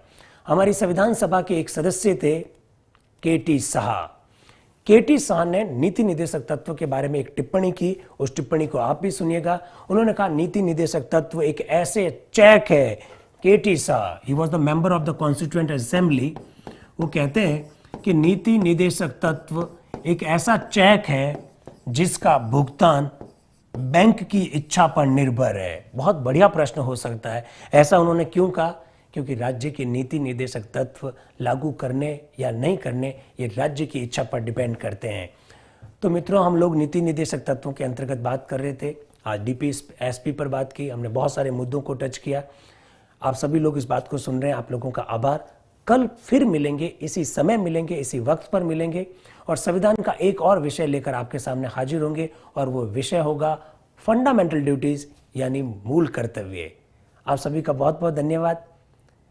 Speaker 1: हमारी संविधान सभा के एक सदस्य थे केटी शाह। केटी शाह ने नीति निर्देशक तत्व के बारे में एक टिप्पणी की, उस टिप्पणी को आप भी सुनिएगा। उन्होंने कहा नीति निर्देशक तत्व एक ऐसे चेक है। KT Shah, he was the member of the constituent assembly, वो कहते हैं कि नीति निर्देशक तत्व एक ऐसा चेक है जिसका भुगतान बैंक की इच्छा पर निर्भर है। बहुत बढ़िया प्रश्न हो सकता है, ऐसा उन्होंने क्यों कहा? क्योंकि राज्य के नीति निर्देशक तत्व लागू करने या नहीं करने ये राज्य की इच्छा पर डिपेंड करते हैं। तो मित्रों, हम लोग नीति निर्देशक तत्वों के अंतर्गत बात कर रहे थे। आज डीपीएसपी पर बात की, हमने बहुत सारे मुद्दों को टच किया। आप सभी लोग इस बात को सुन रहे हैं, आप लोगों का आभार। कल फिर मिलेंगे, इसी समय मिलेंगे, इसी वक्त पर मिलेंगे और संविधान का एक और विषय लेकर आपके सामने हाजिर होंगे और वो विषय होगा फंडामेंटल ड्यूटीज, यानी मूल कर्तव्य। आप सभी का बहुत बहुत धन्यवाद।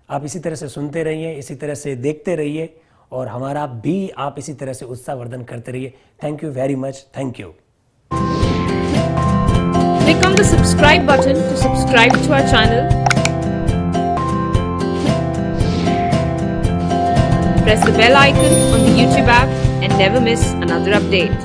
Speaker 1: आप इसी तरह से सुनते रहिए, इसी तरह से देखते रहिए और हमारा भी आप इसी तरह से उत्साहवर्धन करते रहिए। Thank you very much. Thank you.
Speaker 2: Click on the subscribe button to subscribe to our channel. Press the bell icon on the YouTube app and never miss another update.